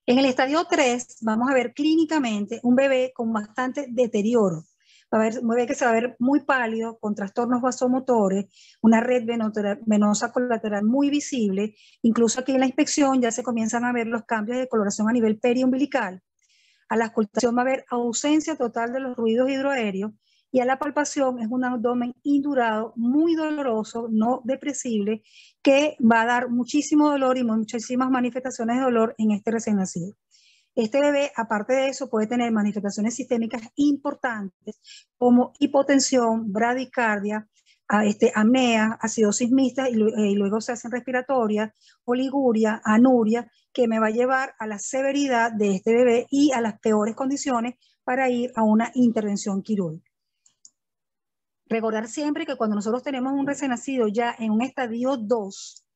S2: En el estadio 3 vamos a ver clínicamente un bebé con bastante deterioro. ve que se va a ver muy pálido, con trastornos vasomotores, una red venosa colateral muy visible. Incluso aquí en la inspección ya se comienzan a ver los cambios de coloración a nivel periumbilical. A la auscultación va a haber ausencia total de los ruidos hidroaéreos, y a la palpación es un abdomen indurado, muy doloroso, no depresible, que va a dar muchísimo dolor y muchísimas manifestaciones de dolor en este recién nacido. Este bebé, aparte de eso, puede tener manifestaciones sistémicas importantes como hipotensión, bradicardia, apnea, acidosis mixta y luego se hacen respiratorias, oliguria, anuria, que me va a llevar a la severidad de este bebé y a las peores condiciones para ir a una intervención quirúrgica. Recordar siempre que cuando nosotros tenemos un recién nacido ya en un estadio 2,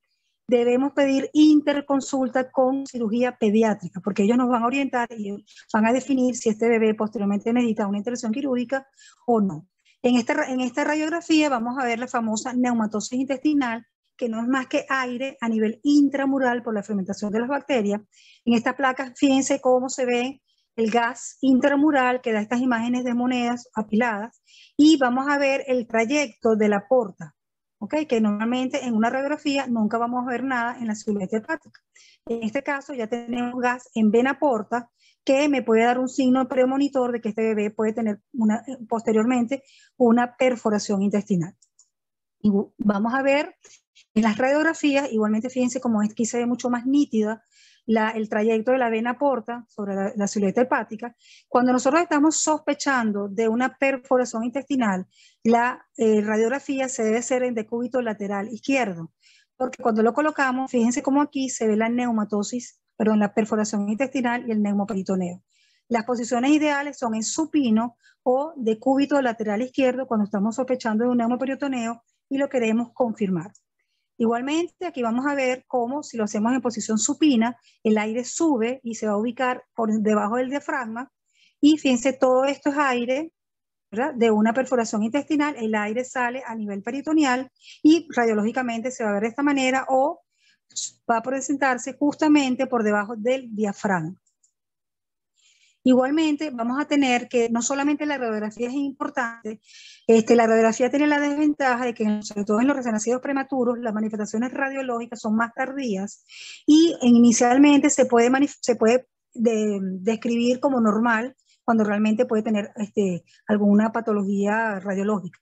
S2: debemos pedir interconsulta con cirugía pediátrica, porque ellos nos van a orientar y van a definir si este bebé posteriormente necesita una intervención quirúrgica o no. En esta radiografía vamos a ver la famosa neumatosis intestinal, que no es más que aire a nivel intramural por la fermentación de las bacterias. En esta placa, fíjense cómo se ve el gas intramural que da estas imágenes de monedas apiladas, y vamos a ver el trayecto de la porta. Okay, que normalmente en una radiografía nunca vamos a ver nada en la silueta hepática. En este caso ya tenemos gas en vena porta, que me puede dar un signo premonitor de que este bebé puede tener posteriormente una perforación intestinal. Y vamos a ver en las radiografías, igualmente fíjense como aquí se ve mucho más nítida el trayecto de la vena porta sobre la silueta hepática. Cuando nosotros estamos sospechando de una perforación intestinal, la radiografía se debe hacer en decúbito lateral izquierdo, porque cuando lo colocamos, fíjense cómo aquí se ve la neumatosis, perdón, la perforación intestinal y el neumoperitoneo. Las posiciones ideales son en supino o decúbito lateral izquierdo cuando estamos sospechando de un neumoperitoneo y lo queremos confirmar. Igualmente, aquí vamos a ver cómo, si lo hacemos en posición supina, el aire sube y se va a ubicar por debajo del diafragma. Y fíjense, todo esto es aire, ¿verdad?, de una perforación intestinal. El aire sale a nivel peritoneal y radiológicamente se va a ver de esta manera, o va a presentarse justamente por debajo del diafragma. Igualmente, vamos a tener que no solamente la radiografía es importante, la radiografía tiene la desventaja de que, sobre todo en los recién nacidos prematuros, las manifestaciones radiológicas son más tardías y inicialmente se puede describir como normal cuando realmente puede tener alguna patología radiológica.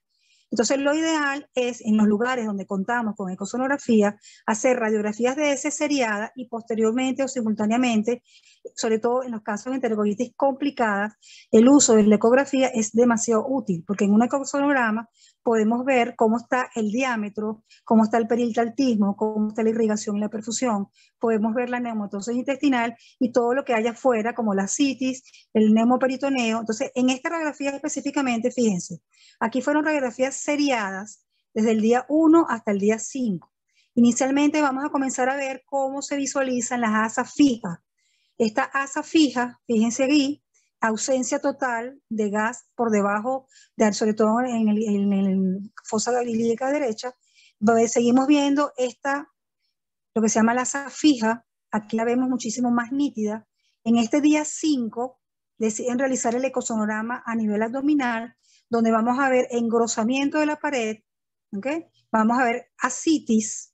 S2: Entonces, lo ideal es, en los lugares donde contamos con ecosonografía, hacer radiografías de heces seriadas y posteriormente o simultáneamente, sobre todo en los casos de enterocolitis complicadas, el uso de la ecografía es demasiado útil, porque en un ecosonograma podemos ver cómo está el diámetro, cómo está el peritaltismo, cómo está la irrigación y la perfusión, podemos ver la neumatosis intestinal y todo lo que haya afuera, como la citis, el neumoperitoneo. Entonces, en esta radiografía específicamente, fíjense, aquí fueron radiografías seriadas desde el día 1 hasta el día 5. Inicialmente vamos a comenzar a ver cómo se visualizan las asas fijas. Esta asa fija, fíjense aquí, ausencia total de gas por debajo, sobre todo en el fosa ilíaca derecha. Seguimos viendo lo que se llama la asa fija, aquí la vemos muchísimo más nítida. En este día 5 deciden realizar el ecosonograma a nivel abdominal, donde vamos a ver engrosamiento de la pared, ¿okay? Vamos a ver ascitis.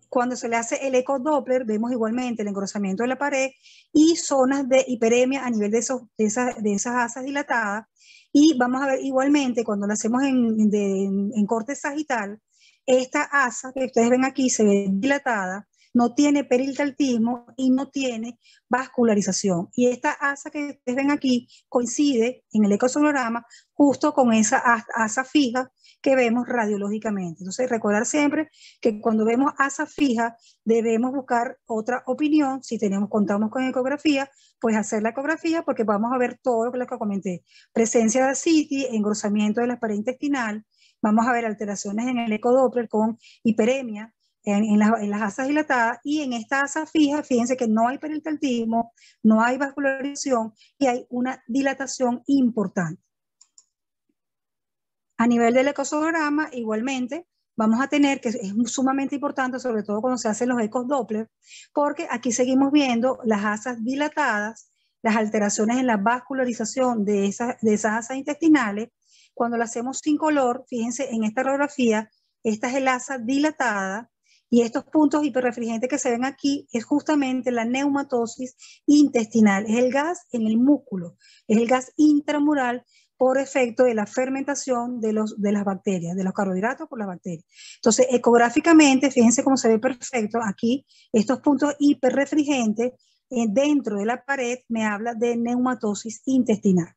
S2: Cuando se le hace el ecodoppler, vemos igualmente el engrosamiento de la pared y zonas de hiperemia a nivel de esas asas dilatadas. Y vamos a ver igualmente, cuando lo hacemos en corte sagital, esta asa que ustedes ven aquí se ve dilatada, no tiene peritaltismo y no tiene vascularización. Y esta asa que ustedes ven aquí coincide en el ecosonograma justo con esa asa fija que vemos radiológicamente. Entonces, recordar siempre que cuando vemos asa fija debemos buscar otra opinión. Si contamos con ecografía, pues hacer la ecografía, porque vamos a ver todo lo que comenté. Presencia de ascitis, engrosamiento de la pared intestinal, vamos a ver alteraciones en el ecodoppler con hiperemia en las asas dilatadas, y en esta asa fija, fíjense que no hay peritaltismo, no hay vascularización y hay una dilatación importante. A nivel del ecosonograma, igualmente, vamos a tener, que es sumamente importante, sobre todo cuando se hacen los ecos Doppler, porque aquí seguimos viendo las asas dilatadas, las alteraciones en la vascularización de esas asas intestinales, Cuando la hacemos sin color, fíjense en esta radiografía, esta es el asa dilatada y estos puntos hiperrefringentes que se ven aquí es justamente la neumatosis intestinal, es el gas en el músculo, es el gas intramural por efecto de la fermentación de las bacterias, de los carbohidratos por las bacterias. Entonces, ecográficamente, fíjense cómo se ve perfecto aquí, estos puntos hiperrefringentes dentro de la pared me habla de neumatosis intestinal.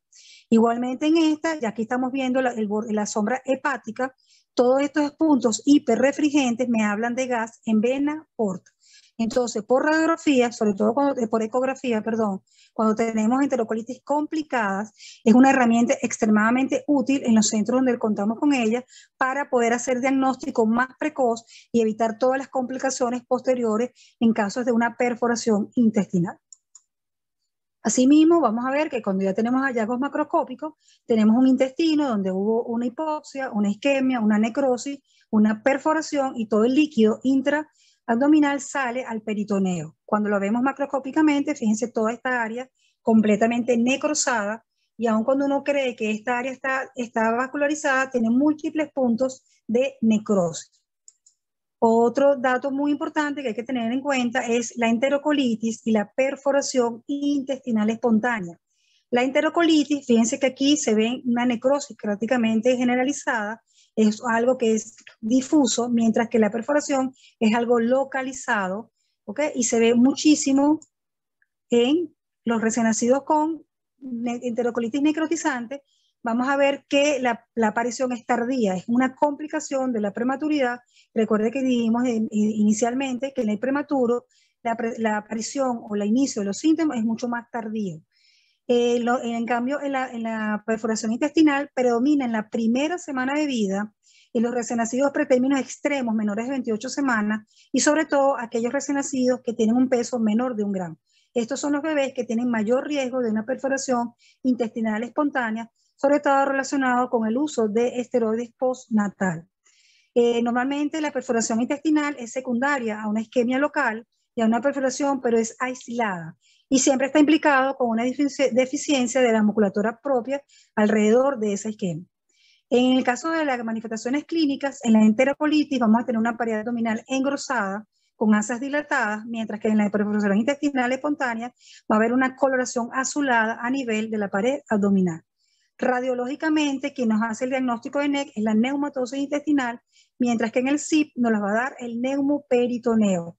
S2: Igualmente en esta, ya aquí estamos viendo la sombra hepática, todos estos puntos hiperrefringentes me hablan de gas en vena porta. Entonces, por radiografía, sobre todo por ecografía, perdón, cuando tenemos enterocolitis complicadas, es una herramienta extremadamente útil en los centros donde contamos con ella para poder hacer diagnóstico más precoz y evitar todas las complicaciones posteriores en casos de una perforación intestinal. Asimismo, vamos a ver que cuando ya tenemos hallazgos macroscópicos, tenemos un intestino donde hubo una hipoxia, una isquemia, una necrosis, una perforación y todo el líquido intraabdominal sale al peritoneo. Cuando lo vemos macroscópicamente, fíjense toda esta área completamente necrosada y aun cuando uno cree que esta área está vascularizada, tiene múltiples puntos de necrosis. Otro dato muy importante que hay que tener en cuenta es la enterocolitis y la perforación intestinal espontánea. La enterocolitis, fíjense que aquí se ve una necrosis prácticamente generalizada, es algo que es difuso, mientras que la perforación es algo localizado, ¿ok? Y se ve muchísimo en los recién nacidos con enterocolitis necrotizante. Vamos a ver que la aparición es tardía, es una complicación de la prematuridad. Recuerde que dijimos inicialmente que en el prematuro la aparición o el inicio de los síntomas es mucho más tardío. En cambio, en la perforación intestinal predomina en la primera semana de vida, en los recién nacidos pretérminos extremos menores de 28 semanas y sobre todo aquellos recién nacidos que tienen un peso menor de 1 gramo. Estos son los bebés que tienen mayor riesgo de una perforación intestinal espontánea, sobre todo relacionado con el uso de esteroides postnatal. Normalmente la perforación intestinal es secundaria a una isquemia local y a una perforación, pero es aislada y siempre está implicado con una deficiencia de la musculatura propia alrededor de esa isquemia. En el caso de las manifestaciones clínicas, en la enterocolitis vamos a tener una pared abdominal engrosada con asas dilatadas, mientras que en la perforación intestinal espontánea va a haber una coloración azulada a nivel de la pared abdominal. Radiológicamente, quien nos hace el diagnóstico de NEC es la neumatosis intestinal, mientras que en el CIP nos las va a dar el neumoperitoneo.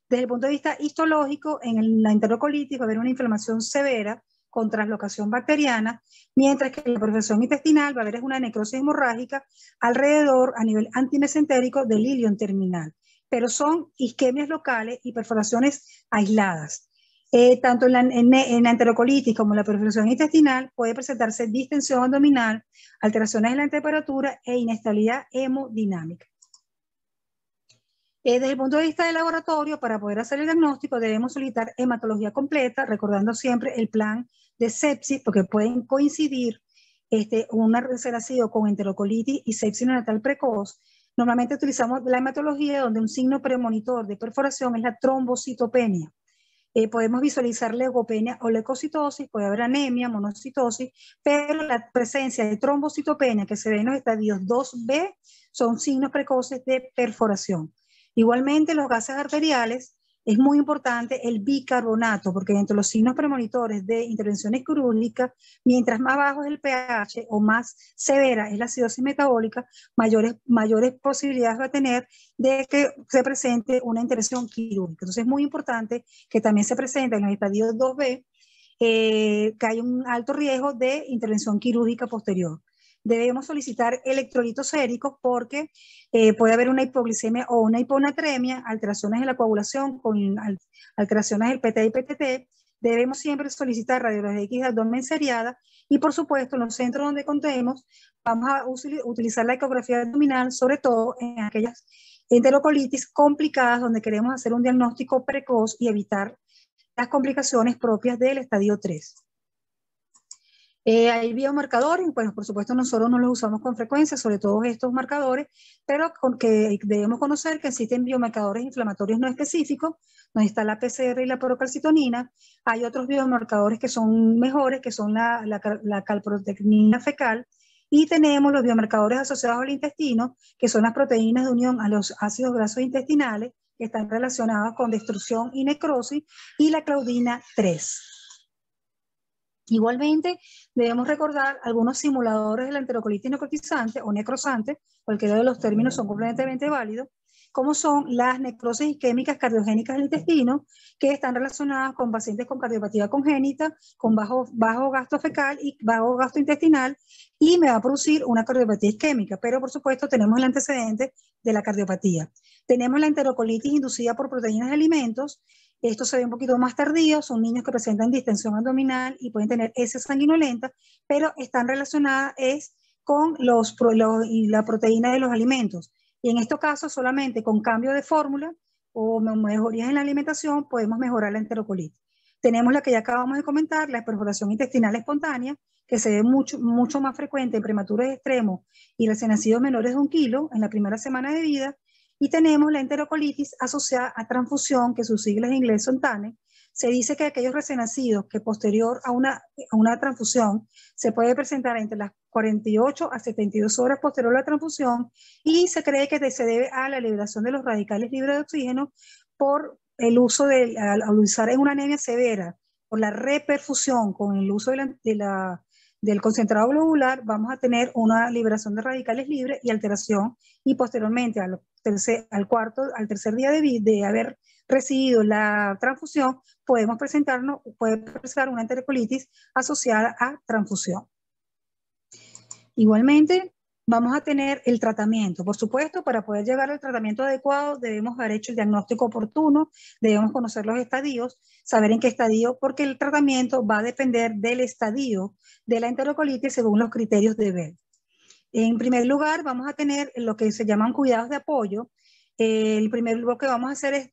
S2: Desde el punto de vista histológico, en la enterocolitis va a haber una inflamación severa con translocación bacteriana, mientras que en la perforación intestinal va a haber una necrosis hemorrágica alrededor a nivel antimesentérico del ilion terminal, pero son isquemias locales y perforaciones aisladas. Tanto en la enterocolitis como en la perforación intestinal puede presentarse distensión abdominal, alteraciones en la temperatura e inestabilidad hemodinámica. Desde el punto de vista del laboratorio, para poder hacer el diagnóstico debemos solicitar hematología completa, recordando siempre el plan de sepsis, porque pueden coincidir un recién nacido con enterocolitis y sepsis neonatal precoz. Normalmente utilizamos la hematología donde un signo premonitor de perforación es la trombocitopenia. Podemos visualizar leucopenia o leucocitosis, puede haber anemia, monocitosis, pero la presencia de trombocitopenia que se ve en los estadios 2B son signos precoces de perforación. Igualmente, los gases arteriales, es muy importante el bicarbonato, porque dentro de los signos premonitores de intervenciones quirúrgicas, mientras más bajo es el pH o más severa es la acidosis metabólica, mayores posibilidades va a tener de que se presente una intervención quirúrgica. Entonces es muy importante que también se presente en los estadios 2B que hay un alto riesgo de intervención quirúrgica posterior. Debemos solicitar electrolitos séricos porque puede haber una hipoglicemia o una hiponatremia, alteraciones en la coagulación con alteraciones del PTA y PTT. Debemos siempre solicitar radiología X de abdomen seriada y por supuesto en los centros donde contemos vamos a utilizar la ecografía abdominal, sobre todo en aquellas enterocolitis complicadas donde queremos hacer un diagnóstico precoz y evitar las complicaciones propias del estadio 3. Hay biomarcadores, pues por supuesto nosotros no los usamos con frecuencia, sobre todo estos marcadores, pero que debemos conocer que existen biomarcadores inflamatorios no específicos, donde está la PCR y la procalcitonina. Hay otros biomarcadores que son mejores, que son la calprotectina fecal Y tenemos los biomarcadores asociados al intestino, que son las proteínas de unión a los ácidos grasos intestinales, que están relacionadas con destrucción y necrosis, y la claudina 3. Igualmente, debemos recordar algunos simuladores de la enterocolitis necrotizante o necrosante, cualquiera de los términos son completamente válidos, como son las necrosis isquémicas cardiogénicas del intestino, que están relacionadas con pacientes con cardiopatía congénita, con bajo gasto fecal y bajo gasto intestinal, y me va a producir una cardiopatía isquémica, pero por supuesto tenemos el antecedente de la cardiopatía. Tenemos la enterocolitis inducida por proteínas de alimentos. Esto se ve un poquito más tardío, son niños que presentan distensión abdominal y pueden tener heces sanguinolentas, pero están relacionadas con la proteína de los alimentos. Y en estos casos, solamente con cambio de fórmula o mejorías en la alimentación, podemos mejorar la enterocolitis. Tenemos la que ya acabamos de comentar, la perforación intestinal espontánea, que se ve mucho más frecuente en prematuros extremos y recién nacidos menores de 1 kilo en la primera semana de vida. Y tenemos la enterocolitis asociada a transfusión, que sus siglas en inglés son TANE. Se dice que aquellos recién nacidos que posterior a una transfusión se puede presentar entre las 48 a 72 horas posterior a la transfusión, y se cree que se debe a la liberación de los radicales libres de oxígeno por el uso al usar en una anemia severa, por la reperfusión con el uso del concentrado globular, vamos a tener una liberación de radicales libres y alteración, y posteriormente al tercer día de haber recibido la transfusión, puede presentar una enterocolitis asociada a transfusión. Igualmente, vamos a tener el tratamiento. Por supuesto, para poder llegar al tratamiento adecuado, debemos haber hecho el diagnóstico oportuno, debemos conocer los estadios, saber en qué estadio, porque el tratamiento va a depender del estadio de la enterocolitis según los criterios de Bell. En primer lugar, vamos a tener lo que se llaman cuidados de apoyo. El primer lo que vamos a hacer es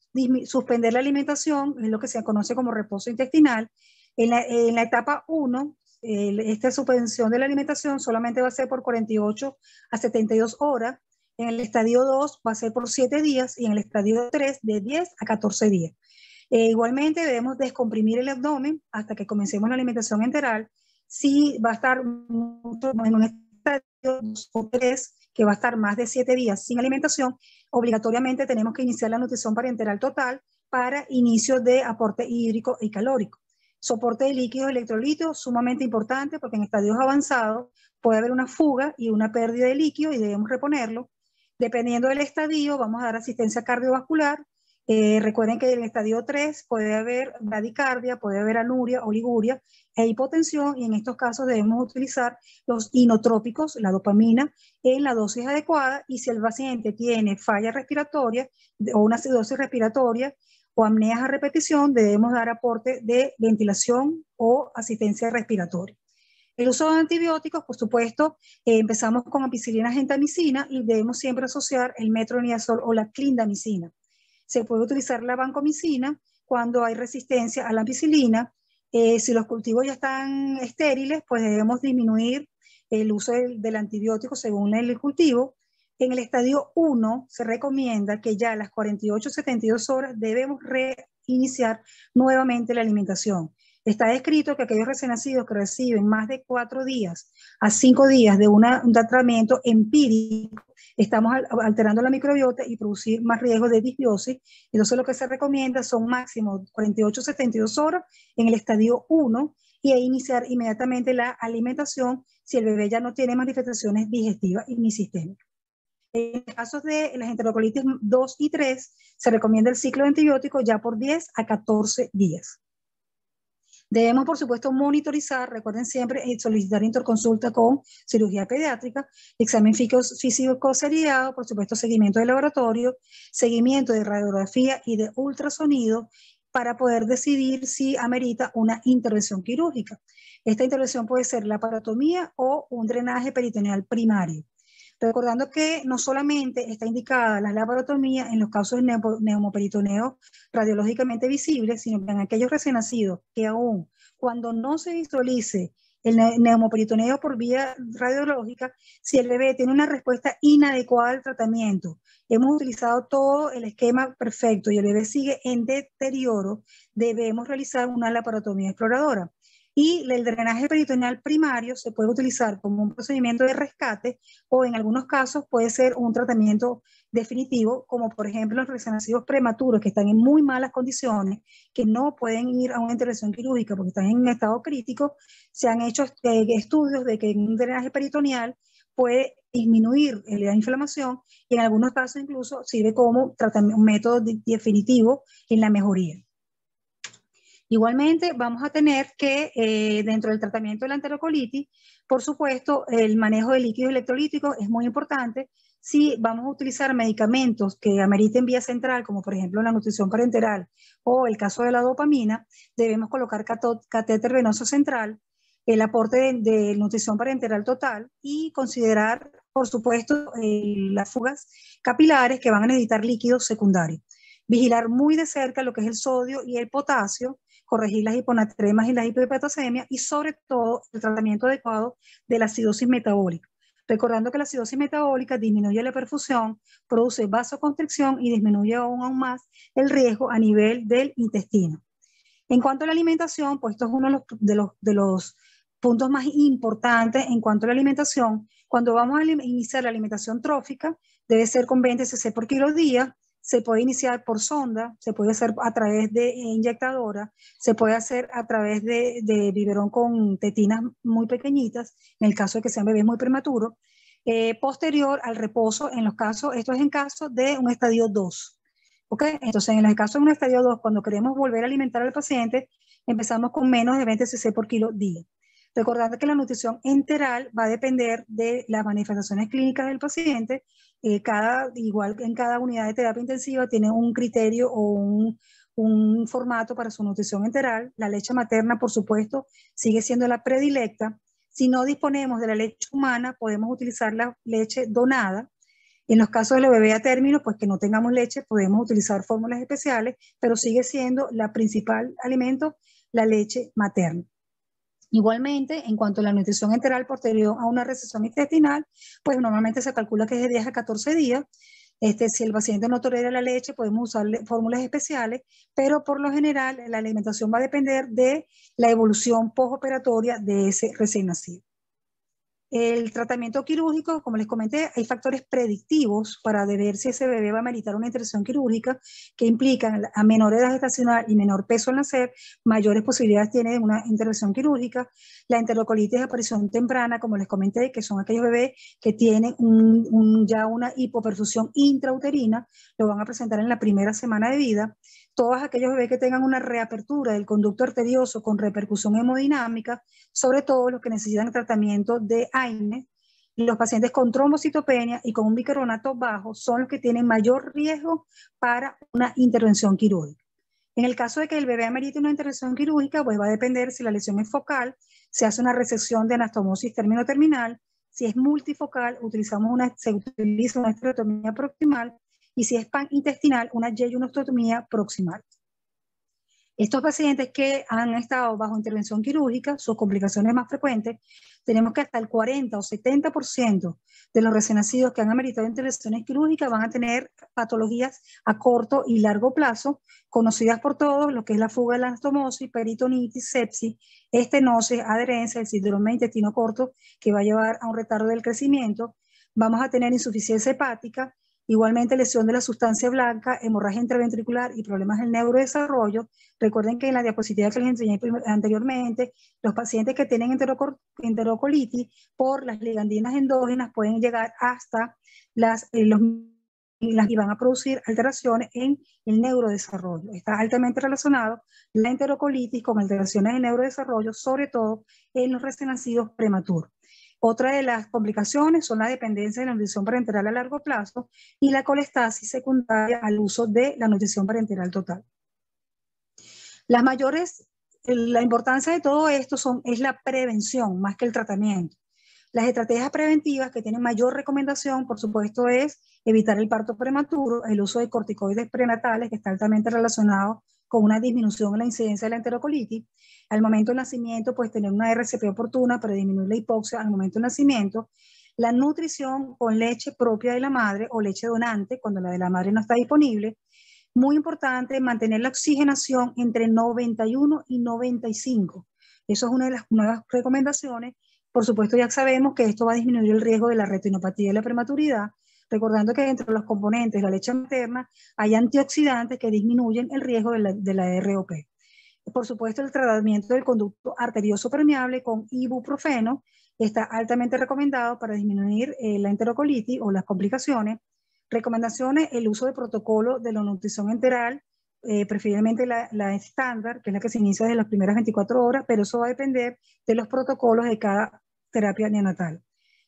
S2: suspender la alimentación, es lo que se conoce como reposo intestinal. En la etapa 1, esta suspensión de la alimentación solamente va a ser por 48 a 72 horas. En el estadio 2 va a ser por 7 días y en el estadio 3 de 10 a 14 días. Igualmente debemos descomprimir el abdomen hasta que comencemos la alimentación enteral. Si va a estar en un estadio 2 o 3, que va a estar más de 7 días sin alimentación, obligatoriamente tenemos que iniciar la nutrición parenteral total para inicio de aporte hídrico y calórico. Soporte de líquidos electrolitos, sumamente importante, porque en estadios avanzados puede haber una fuga y una pérdida de líquido y debemos reponerlo. Dependiendo del estadio, vamos a dar asistencia cardiovascular. Recuerden que en el estadio 3 puede haber bradicardia, puede haber anuria, oliguria e hipotensión, y en estos casos debemos utilizar los inotrópicos, la dopamina, en la dosis adecuada. Y si el paciente tiene falla respiratoria o una acidosis respiratoria o apneas a repetición, debemos dar aporte de ventilación o asistencia respiratoria. El uso de antibióticos, por supuesto, empezamos con ampicilina gentamicina y debemos siempre asociar el metronidazol o la clindamicina. Se puede utilizar la vancomicina cuando hay resistencia a la ampicilina. Si los cultivos ya están estériles, pues debemos disminuir el uso del antibiótico según el cultivo. En el estadio 1 se recomienda que ya a las 48 o 72 horas debemos reiniciar nuevamente la alimentación. Está descrito que aquellos recién nacidos que reciben más de 4 días a 5 días de un tratamiento empírico, estamos alterando la microbiota y producir más riesgo de disbiosis. Entonces lo que se recomienda son máximo 48 o 72 horas en el estadio 1 y iniciar inmediatamente la alimentación si el bebé ya no tiene manifestaciones digestivas ni sistémicas. En casos de las enterocolitis 2 y 3, se recomienda el ciclo de antibióticos ya por 10 a 14 días. Debemos, por supuesto, monitorizar, recuerden siempre solicitar interconsulta con cirugía pediátrica, examen físico seriado, por supuesto, seguimiento de laboratorio, seguimiento de radiografía y de ultrasonido para poder decidir si amerita una intervención quirúrgica. Esta intervención puede ser la laparotomía o un drenaje peritoneal primario. Recordando que no solamente está indicada la laparotomía en los casos de neumoperitoneo radiológicamente visibles, sino que en aquellos recién nacidos que aún cuando no se visualice el neumoperitoneo por vía radiológica, si el bebé tiene una respuesta inadecuada al tratamiento, hemos utilizado todo el esquema perfecto y el bebé sigue en deterioro, debemos realizar una laparotomía exploradora. Y el drenaje peritoneal primario se puede utilizar como un procedimiento de rescate o en algunos casos puede ser un tratamiento definitivo, como por ejemplo los recién nacidos prematuros que están en muy malas condiciones, que no pueden ir a una intervención quirúrgica porque están en un estado crítico. Se han hecho estudios de que un drenaje peritoneal puede disminuir la inflamación y en algunos casos incluso sirve como un método definitivo en la mejoría. Igualmente, vamos a tener que, dentro del tratamiento de la enterocolitis, por supuesto, el manejo de líquidos electrolíticos es muy importante. Si vamos a utilizar medicamentos que ameriten vía central, como por ejemplo la nutrición parenteral o el caso de la dopamina, debemos colocar catéter venoso central, el aporte de nutrición parenteral total y considerar, por supuesto, las fugas capilares que van a necesitar líquidos secundarios. Vigilar muy de cerca lo que es el sodio y el potasio, corregir las hiponatremas y las hiperpatosemias y sobre todo el tratamiento adecuado de la acidosis metabólica. Recordando que la acidosis metabólica disminuye la perfusión, produce vasoconstricción y disminuye aún más el riesgo a nivel del intestino. En cuanto a la alimentación, pues esto es uno de los puntos más importantes en cuanto a la alimentación. Cuando vamos a iniciar la alimentación trófica, debe ser con 20 cc por kilo día. Se puede iniciar por sonda, se puede hacer a través de inyectadora, se puede hacer a través de biberón con tetinas muy pequeñitas, en el caso de que sean bebés muy prematuros, posterior al reposo, en los casos, esto es en caso de un estadio 2. ¿Okay? Entonces, en el caso de un estadio 2, cuando queremos volver a alimentar al paciente, empezamos con menos de 20 cc por kilo día. Recordando que la nutrición enteral va a depender de las manifestaciones clínicas del paciente. Igual en cada unidad de terapia intensiva tiene un criterio o un formato para su nutrición enteral. La leche materna, por supuesto, sigue siendo la predilecta. Si no disponemos de la leche humana, podemos utilizar la leche donada. En los casos de los bebés a término, pues que no tengamos leche, podemos utilizar fórmulas especiales, pero sigue siendo la principal alimento la leche materna. Igualmente, en cuanto a la nutrición enteral posterior a una recesión intestinal, pues normalmente se calcula que es de 10 a 14 días. Si el paciente no tolera la leche, podemos usar fórmulas especiales, pero por lo general la alimentación va a depender de la evolución postoperatoria de ese recién nacido. El tratamiento quirúrgico, como les comenté, hay factores predictivos para ver si ese bebé va a meritar una intervención quirúrgica que implican a menor edad gestacional y menor peso al nacer, mayores posibilidades tiene de una intervención quirúrgica. La enterocolitis de aparición temprana, como les comenté, que son aquellos bebés que tienen ya una hipoperfusión intrauterina, lo van a presentar en la primera semana de vida. Todos aquellos bebés que tengan una reapertura del conducto arterioso con repercusión hemodinámica, sobre todo los que necesitan tratamiento de AINE, los pacientes con trombocitopenia y con un bicarbonato bajo son los que tienen mayor riesgo para una intervención quirúrgica. En el caso de que el bebé amerite una intervención quirúrgica, pues va a depender si la lesión es focal, se hace una resección de anastomosis término-terminal, si es multifocal, se utiliza una estereotomía proximal, y si es panintestinal, una yeyunostotomía proximal. Estos pacientes que han estado bajo intervención quirúrgica, sus complicaciones más frecuentes, tenemos que hasta el 40 o 70% de los recién nacidos que han ameritado intervenciones quirúrgicas van a tener patologías a corto y largo plazo, conocidas por todos, lo que es la fuga de la anastomosis, peritonitis, sepsis, estenosis, adherencia, el síndrome de intestino corto, que va a llevar a un retardo del crecimiento. Vamos a tener insuficiencia hepática, igualmente lesión de la sustancia blanca, hemorragia intraventricular y problemas del neurodesarrollo. Recuerden que en la diapositiva que les enseñé anteriormente, los pacientes que tienen enterocolitis por las ligandinas endógenas pueden llegar hasta y van a producir alteraciones en el neurodesarrollo. Está altamente relacionado la enterocolitis con alteraciones en neurodesarrollo, sobre todo en los recién nacidos prematuros. Otra de las complicaciones son la dependencia de la nutrición parenteral a largo plazo y la colestasis secundaria al uso de la nutrición parenteral total. La importancia de todo esto es la prevención más que el tratamiento. Las estrategias preventivas que tienen mayor recomendación, por supuesto, es evitar el parto prematuro, el uso de corticoides prenatales, que está altamente relacionado con una disminución en la incidencia de la enterocolitis. Al momento del nacimiento, pues tener una RCP oportuna para disminuir la hipoxia al momento del nacimiento. La nutrición con leche propia de la madre o leche donante, cuando la de la madre no está disponible. Muy importante mantener la oxigenación entre 91 y 95. Eso es una de las nuevas recomendaciones. Por supuesto, ya sabemos que esto va a disminuir el riesgo de la retinopatía y la prematuridad, recordando que entre los componentes de la leche materna hay antioxidantes que disminuyen el riesgo de la ROP. Por supuesto, el tratamiento del conducto arterioso permeable con ibuprofeno está altamente recomendado para disminuir la enterocolitis o las complicaciones. Recomendaciones: el uso de protocolo de la nutrición enteral, preferiblemente la estándar, que es la que se inicia desde las primeras 24 horas, pero eso va a depender de los protocolos de cada terapia neonatal.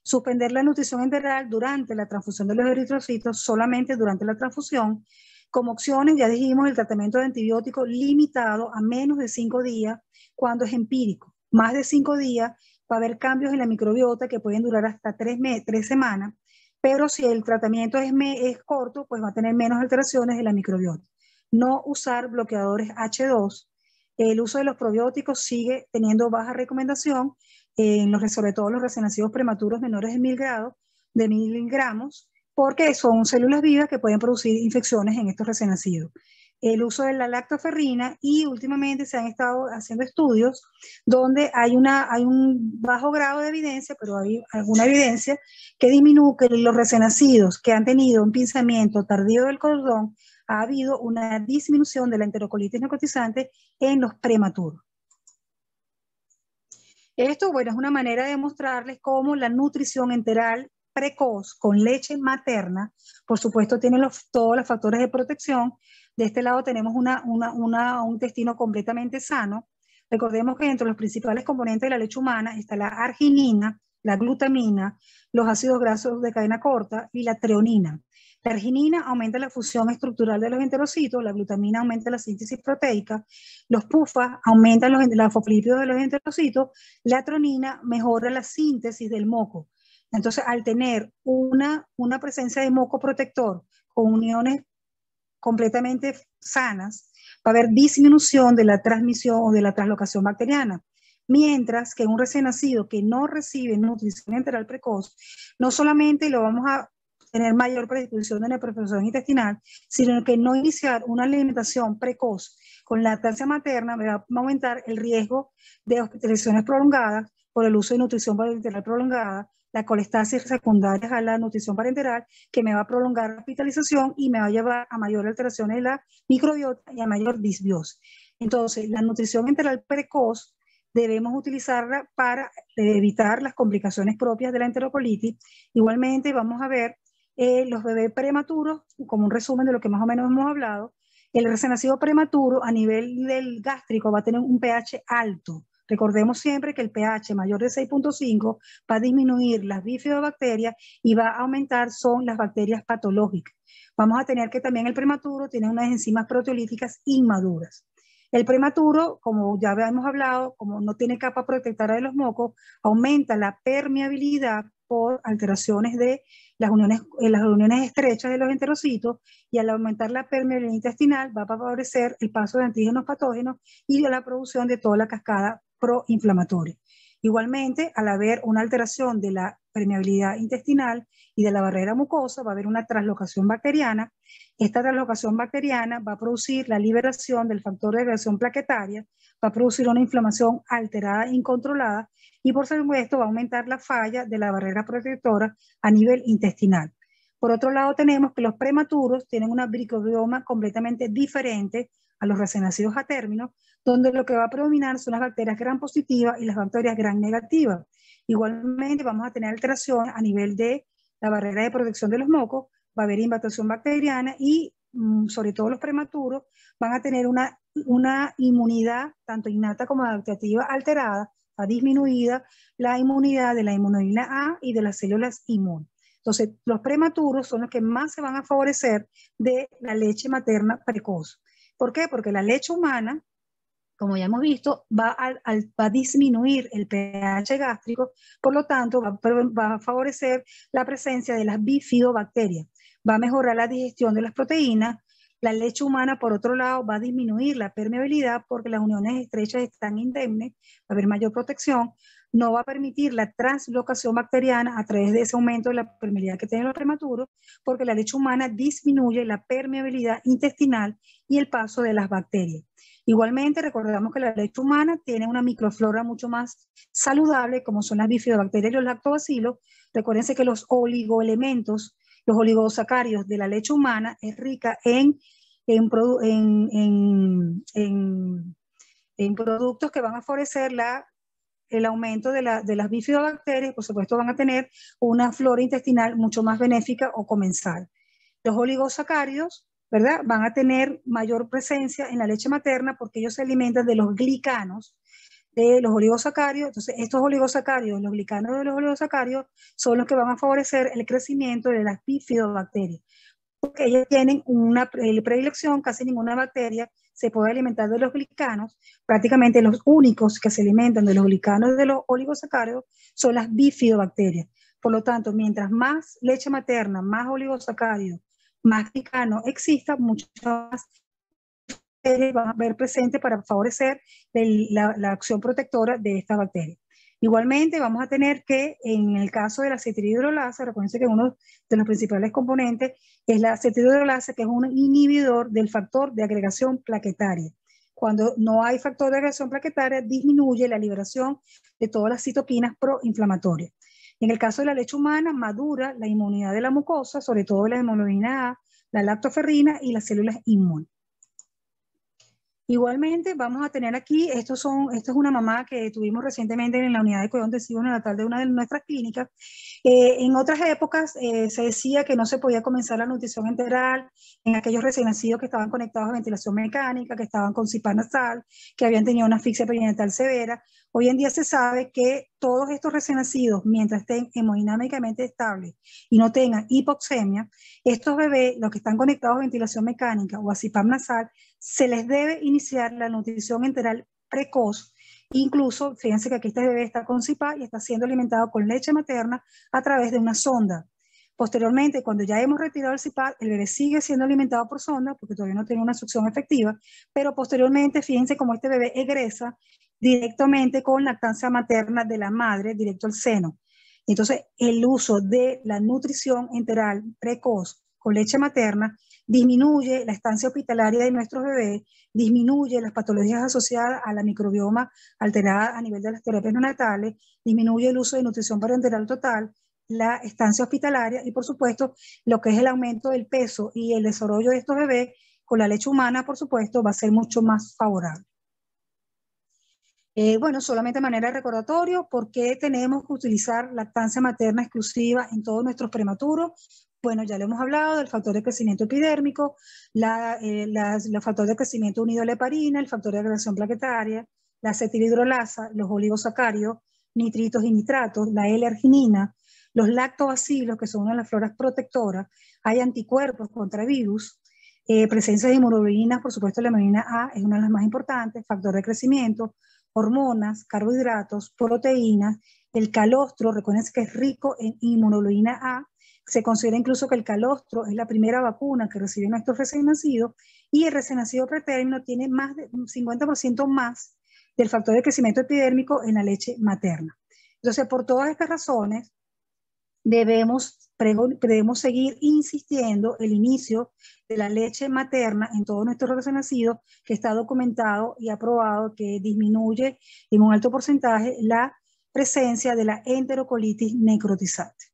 S2: Suspender la nutrición enteral durante la transfusión de los eritrocitos, solamente durante la transfusión. Como opciones, ya dijimos, el tratamiento de antibióticos limitado a menos de 5 días cuando es empírico. Más de 5 días va a haber cambios en la microbiota que pueden durar hasta 3 semanas, pero si el tratamiento es corto, pues va a tener menos alteraciones de la microbiota. No usar bloqueadores H2. El uso de los probióticos sigue teniendo baja recomendación, sobre todo los recién nacidos prematuros menores de 1000 gramos, porque son células vivas que pueden producir infecciones en estos recién nacidos. El uso de la lactoferrina, y últimamente se han estado haciendo estudios donde hay un bajo grado de evidencia, pero hay alguna evidencia que disminuye que los recién nacidos que han tenido un pinzamiento tardío del cordón, ha habido una disminución de la enterocolitis necrotizante en los prematuros. Esto, bueno, es una manera de mostrarles cómo la nutrición enteral precoz con leche materna, por supuesto, tiene todos los factores de protección. De este lado tenemos un intestino completamente sano. Recordemos que entre los principales componentes de la leche humana está la arginina, la glutamina, los ácidos grasos de cadena corta y la treonina. La arginina aumenta la fusión estructural de los enterocitos, la glutamina aumenta la síntesis proteica, los PUFA aumentan los fosfolípidos de los enterocitos, la treonina mejora la síntesis del moco. Entonces, al tener una presencia de moco protector con uniones completamente sanas, va a haber disminución de la transmisión o de la translocación bacteriana. Mientras que un recién nacido que no recibe nutrición enteral precoz, no solamente lo vamos a tener mayor predisposición de neoperforación intestinal, sino que no iniciar una alimentación precoz con lactancia materna va a aumentar el riesgo de hospitalizaciones prolongadas por el uso de nutrición parenteral prolongada, la colestasis secundaria a la nutrición parenteral, que me va a prolongar la hospitalización y me va a llevar a mayor alteraciones de la microbiota y a mayor disbiosis. Entonces, la nutrición enteral precoz debemos utilizarla para evitar las complicaciones propias de la enterocolitis. Igualmente, vamos a ver los bebés prematuros, como un resumen de lo que más o menos hemos hablado. El recién nacido prematuro a nivel del gástrico va a tener un pH alto. Recordemos siempre que el pH mayor de 6.5 va a disminuir las bifidobacterias y va a aumentar son las bacterias patológicas. Vamos a tener que también el prematuro tiene unas enzimas proteolíticas inmaduras. El prematuro, como ya habíamos hablado, como no tiene capa protectora de los mocos, aumenta la permeabilidad por alteraciones de las uniones estrechas de los enterocitos, y al aumentar la permeabilidad intestinal va a favorecer el paso de antígenos patógenos y de la producción de toda la cascada proinflamatoria. Igualmente, al haber una alteración de la permeabilidad intestinal y de la barrera mucosa, va a haber una translocación bacteriana. Esta translocación bacteriana va a producir la liberación del factor de agregación plaquetaria, va a producir una inflamación alterada e incontrolada, y por supuesto va a aumentar la falla de la barrera protectora a nivel intestinal. Por otro lado, tenemos que los prematuros tienen una microbioma completamente diferente a los recién nacidos a término, donde lo que va a predominar son las bacterias gram positivas y las bacterias gram negativas. Igualmente vamos a tener alteración a nivel de la barrera de protección de los mocos, va a haber invasión bacteriana y sobre todo los prematuros van a tener una inmunidad tanto innata como adaptativa alterada, va disminuida la inmunidad de la inmunoglobulina A y de las células inmunes. Entonces, los prematuros son los que más se van a favorecer de la leche materna precoz. ¿Por qué? Porque la leche humana, como ya hemos visto, va a disminuir el pH gástrico, por lo tanto va a favorecer la presencia de las bifidobacterias, va a mejorar la digestión de las proteínas. La leche humana, por otro lado, va a disminuir la permeabilidad porque las uniones estrechas están indemnes, va a haber mayor protección. no va a permitir la translocación bacteriana a través de ese aumento de la permeabilidad que tienen los prematuros, porque la leche humana disminuye la permeabilidad intestinal y el paso de las bacterias. Igualmente, recordamos que la leche humana tiene una microflora mucho más saludable, como son las bifidobacterias y los lactobacilos. Recuérdense que los oligoelementos, los oligosacáridos de la leche humana es rica en productos que van a favorecer el aumento de las bifidobacterias. Por supuesto, van a tener una flora intestinal mucho más benéfica o comensal. Los oligosacáridos, ¿verdad?, van a tener mayor presencia en la leche materna porque ellos se alimentan de los glicanos de los oligosacáridos. Entonces, estos oligosacáridos, los glicanos de los oligosacáridos, son los que van a favorecer el crecimiento de las bifidobacterias, porque ellas tienen una predilección. Casi ninguna bacteria se puede alimentar de los glicanos. Prácticamente los únicos que se alimentan de los glicanos de los oligosacáridos son las bifidobacterias. Por lo tanto, mientras más leche materna, más oligosacáridos, más glicano exista, mucho más van a ver presente para favorecer la acción protectora de esta bacteria. Igualmente, vamos a tener que, en el caso de la acetilhidrolasa, recuerden que uno de los principales componentes es la acetilhidrolasa, que es un inhibidor del factor de agregación plaquetaria. Cuando no hay factor de agregación plaquetaria, disminuye la liberación de todas las citoquinas proinflamatorias. En el caso de la leche humana, madura la inmunidad de la mucosa, sobre todo la hemoglobina A, la lactoferrina y las células inmunes. Igualmente, vamos a tener aquí, esto es una mamá que tuvimos recientemente en la unidad de cuidado intensivo neonatal de una de nuestras clínicas. En otras épocas se decía que no se podía comenzar la nutrición enteral en aquellos recién nacidos que estaban conectados a ventilación mecánica, que estaban con CPAP nasal, que habían tenido una asfixia perinatal severa. Hoy en día se sabe que todos estos recién nacidos, mientras estén hemodinámicamente estables y no tengan hipoxemia, estos bebés, los que están conectados a ventilación mecánica o a CPAP nasal, se les debe iniciar la nutrición enteral precoz. Incluso, fíjense que aquí este bebé está con CPAP y está siendo alimentado con leche materna a través de una sonda. Posteriormente, cuando ya hemos retirado el CPAP, el bebé sigue siendo alimentado por sonda porque todavía no tiene una succión efectiva, pero posteriormente, fíjense cómo este bebé egresa directamente con lactancia materna de la madre, directo al seno. Entonces, el uso de la nutrición enteral precoz con leche materna disminuye la estancia hospitalaria de nuestros bebés, disminuye las patologías asociadas a la microbioma alterada a nivel de las terapias neonatales, disminuye el uso de nutrición parenteral total, la estancia hospitalaria y, por supuesto, lo que es el aumento del peso y el desarrollo de estos bebés con la leche humana, por supuesto, va a ser mucho más favorable. Bueno, solamente de manera de recordatorio, ¿por qué tenemos que utilizar lactancia materna exclusiva en todos nuestros prematuros? Bueno, ya lo hemos hablado del factor de crecimiento epidérmico, el factor de crecimiento unido a la heparina, el factor de agregación plaquetaria, la acetilhidrolasa, los oligosacáridos, nitritos y nitratos, la L-arginina, los lactobacilos, que son una de las floras protectoras, hay anticuerpos contra virus, presencia de inmunoglobulinas, por supuesto la hemoglobina A es una de las más importantes, factor de crecimiento, hormonas, carbohidratos, proteínas, el calostro, recuerden que es rico en inmunoglobulina A, se considera incluso que el calostro es la primera vacuna que reciben nuestros recién nacidos, y el recién nacido pretérmino tiene más de un 50% más del factor de crecimiento epidérmico en la leche materna. Entonces, por todas estas razones, debemos seguir insistiendo el inicio de la leche materna en todos nuestros recién nacidos, que está documentado y aprobado que disminuye en un alto porcentaje la presencia de la enterocolitis necrotizante.